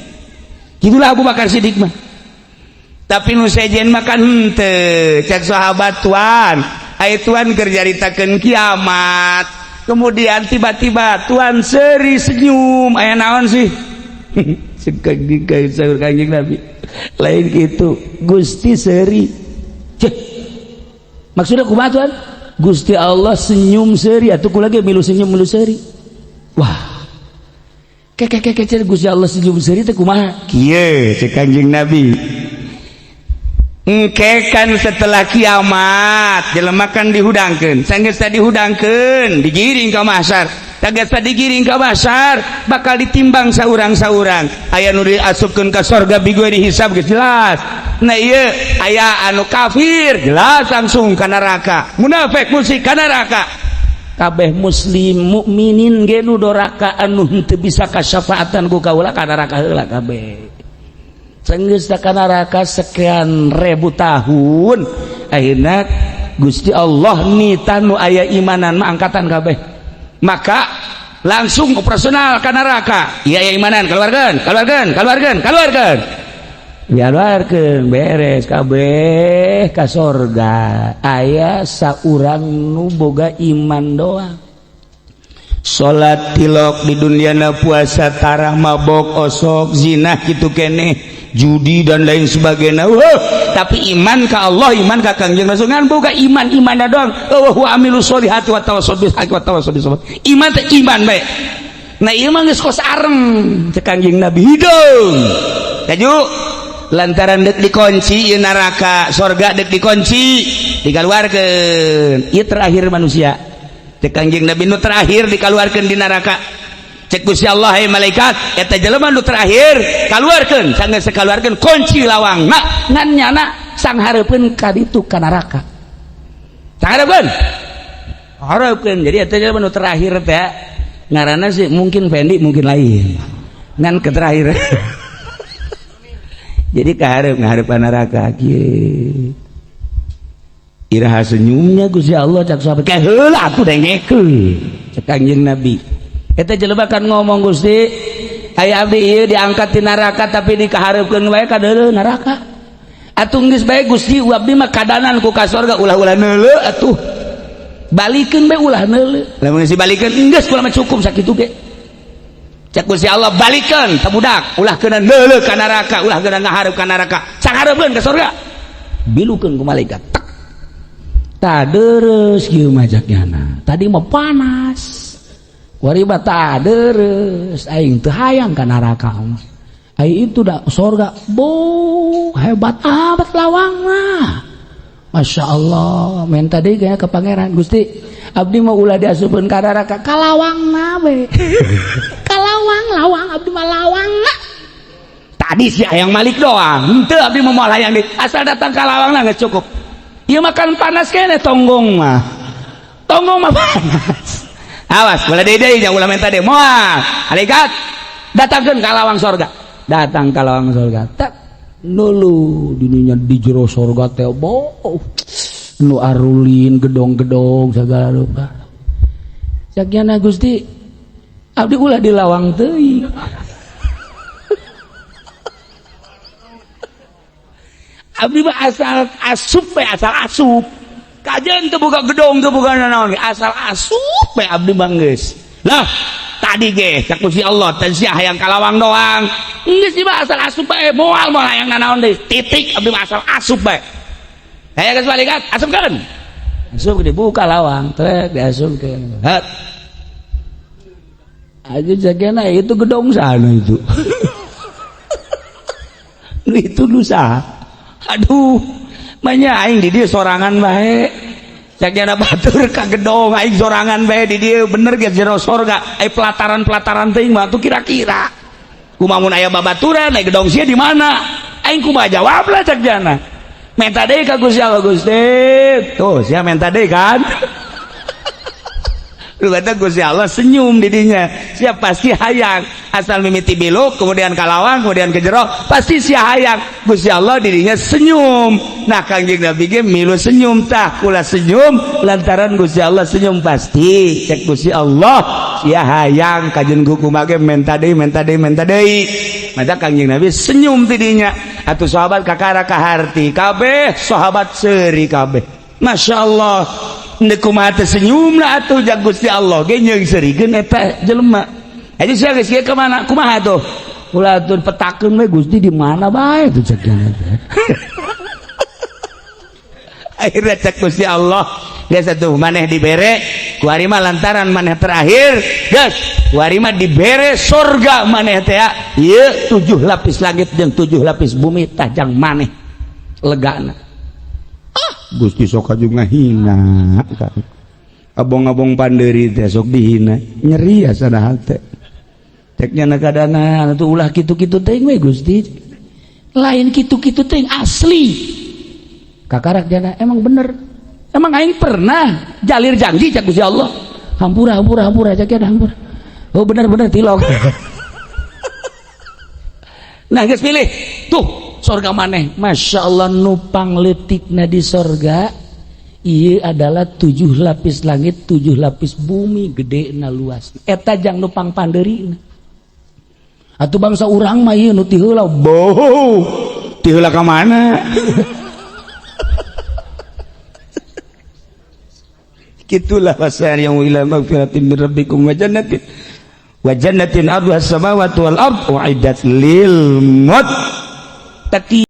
gitulah Abu Bakar Siddiq mah tapi nu sejen makan henteu cek sahabat Tuan aya Tuan keur jaritakeun kiamat kemudian tiba-tiba Tuan seri senyum aya naon sih sekak dikait sahur Kangjeng Nabi lain gitu Gusti seri cek maksudnya kumaha Tuan Gusti Allah senyum seri atuh kula ge milu senyum milu seri wah cek Gusti Allah senyum seri teh kumaha kieu cek Kangjeng Nabi engke kan setelah kiamat jelema kan dihudangkeun sanggeus dihudangkeun digiring ka mahsyar sanggeus digiring ka mahsyar bakal ditimbang saurang-saurang aya nu diasupkeun ka sorga bigo dihisab geus jelas nah ieu aya anu kafir jelas langsung ka neraka munafik musyrik ka neraka kabeh muslim mukminin ge nu doraka anu teu bisa kasyafaatan ku kaula ka neraka heula kabeh sanggeus ka neraka sekian ribu tahun akhirna Gusti Allah nita nu aya imanan mah angkatan kabeh maka langsung operasional ka neraka ieu aya imanan keluarkeun beres kabeh ka sorga aya saurang nu boga iman doang salat tilok di duniana puasa tarah mabok osok zina kitu keneh judi dan lain sebagainya tapi iman ka Allah iman ka Kangjeng Rasul ngan boga iman doang wa amilus solihati wa tawassaw bil haqqi wa tawassaw bis sabr iman teh iman bae nah ieu mah geus kos arem cek Kangjeng Nabi hidung kaju lantaran dek dikunci ieu neraka sorga dek dikunci dikaluarkeun ieu terakhir manusia cek Kangjeng Nabi nu terakhir dikaluarkeun di neraka cek Gusti Allah hai malaikat eta jelema nu terakhir kaluarkeun sanggeus kaluarkeun kunci lawangna ngan nyana sanghareupeun ka ditu ka neraka sanghareupeun jadi eta jelema nu terakhir teh ngaranna sih mungkin Fendi mungkin lain ngan ke terakhir jadi kahareup ka neraka kieu iraha senyumnya Gusti Allah cak sahabat ka heula atuh dengekeun cek Kangjeng Nabi eta jelema kan ngomong Gusti aya abdi ieu diangkat di neraka tapi dikahareupeun wae ka deuleu neraka atuh geus bae Gusti abdi mah kadanan ku ka surga ulah-ulah neuleuh atuh balikeun bae ulah neuleuh lamun geus balikeun geus kula mah cukup sakitu ge cek Gusti Allah balikeun teu budak ulah keuna neuleuh ka neraka ulah keuna ngahareup ka neraka sanghareupeun ka surga bilukeun ku malaikat tak deres kieu mah jaknyana tadi mah panas wariba tak deres aing teu hayang ka neraka aing itu da sorga hebat amat lawangna Masya Allah minta deui ka pangeran Gusti abdi mah ulah diasupkeun ka neraka kalawangna we kalawang abdi mah lawangna tadi si hayang malik doang henteu abdi mah moal hayang deui asal datang ka lawangna geus cukup ieu makan panas keneh tonggong mah panas awas boleh deui nya ulah menta deui moal malaikat datangkeun ka lawang sorga datang ka lawang sorga tak nulu dininya di jero sorga teh nu arulin gedong-gedong sagala rupa sakiana Gusti abdi ulah di lawang teuing abdi mah asal asup kajen teu boga gedong teu boga naon asal asup we abdi mah geus lah tadi ge cak Gusti Allah teh sia hayang kalawang doang geus mah asal asup bae moal hayang naon deui titik abdi mah asal asup bae aya geus balikat asupkeun asup dibuka lawang teh diasupkeun hat aja jagana itu gedong sana itu itu lusa aduh manya aing di dia sorangan bae caknya batur ka gedong aing sorangan bae di dia bener ge jero sorga ai pelataran teuing mah tuh kira-kira kumaha mun aya babaturan ai gedong sia di mana aing kumaha jawab lah cakjana minta deui ka Gusti Allah Gusti tuh sia minta deui kan Kata Gusti Allah senyum didinya. Siap pasti hayang. Asal mimiti biluk, kemudian kalawang, kemudian ke jero, pasti sia hayang. Gusti Allah didinya senyum. Nah Kangjeng Nabi ge milu senyum tah, kula senyum lantaran Gusti Allah senyum pasti. Cek Gusti Allah sia hayang kajen kumaha ge menta deui. Maka Kangjeng Nabi senyum didinya. Atuh sahabat kakara kaharti kabeh, sahabat seuri kabeh. Masya Allah. Ndek kumaha teh senyum lah atuh jak Gusti Allah ge nyeung serikeun eta jelema. Jadi saya geus ke mana? Kumaha tuh? Ulah atuh petakeun we Gusti di mana bae tuh cek akhirnya cek Gusti Allah geus atuh maneh dibere ku ari mah lantaran maneh terakhir geus ku ari mah dibere surga maneh teh ieu 7 lapis langit jeung 7 lapis bumi tajang maneh legana. Gusti sok aju ngahina kan. Abong-abong pandeuri teh sok dihina, nyeri asa teh. Ceknya nakadana atuh ulah kitu-kitu teuing we Gusti. Lain kitu-kitu teuing asli. Kakarak jana emang bener. Emang aing pernah jalir janji cak Gusti Allah. Hampura ceknya hampura. Oh bener tilok. Nah geus pilih. Tuh sorga maneh. Masya Allah nupang letikna di sorga. Iya adalah 7 lapis langit 7 lapis bumi gede na luas eta jang nupang panderi atuh bangsa urang mah ieu nu ti heula boh ti heula ka mana kitulah wasan yang ila magfiratin min rabbikum wa jannatin arduha samawati wal ard uiddat lil muttaqin.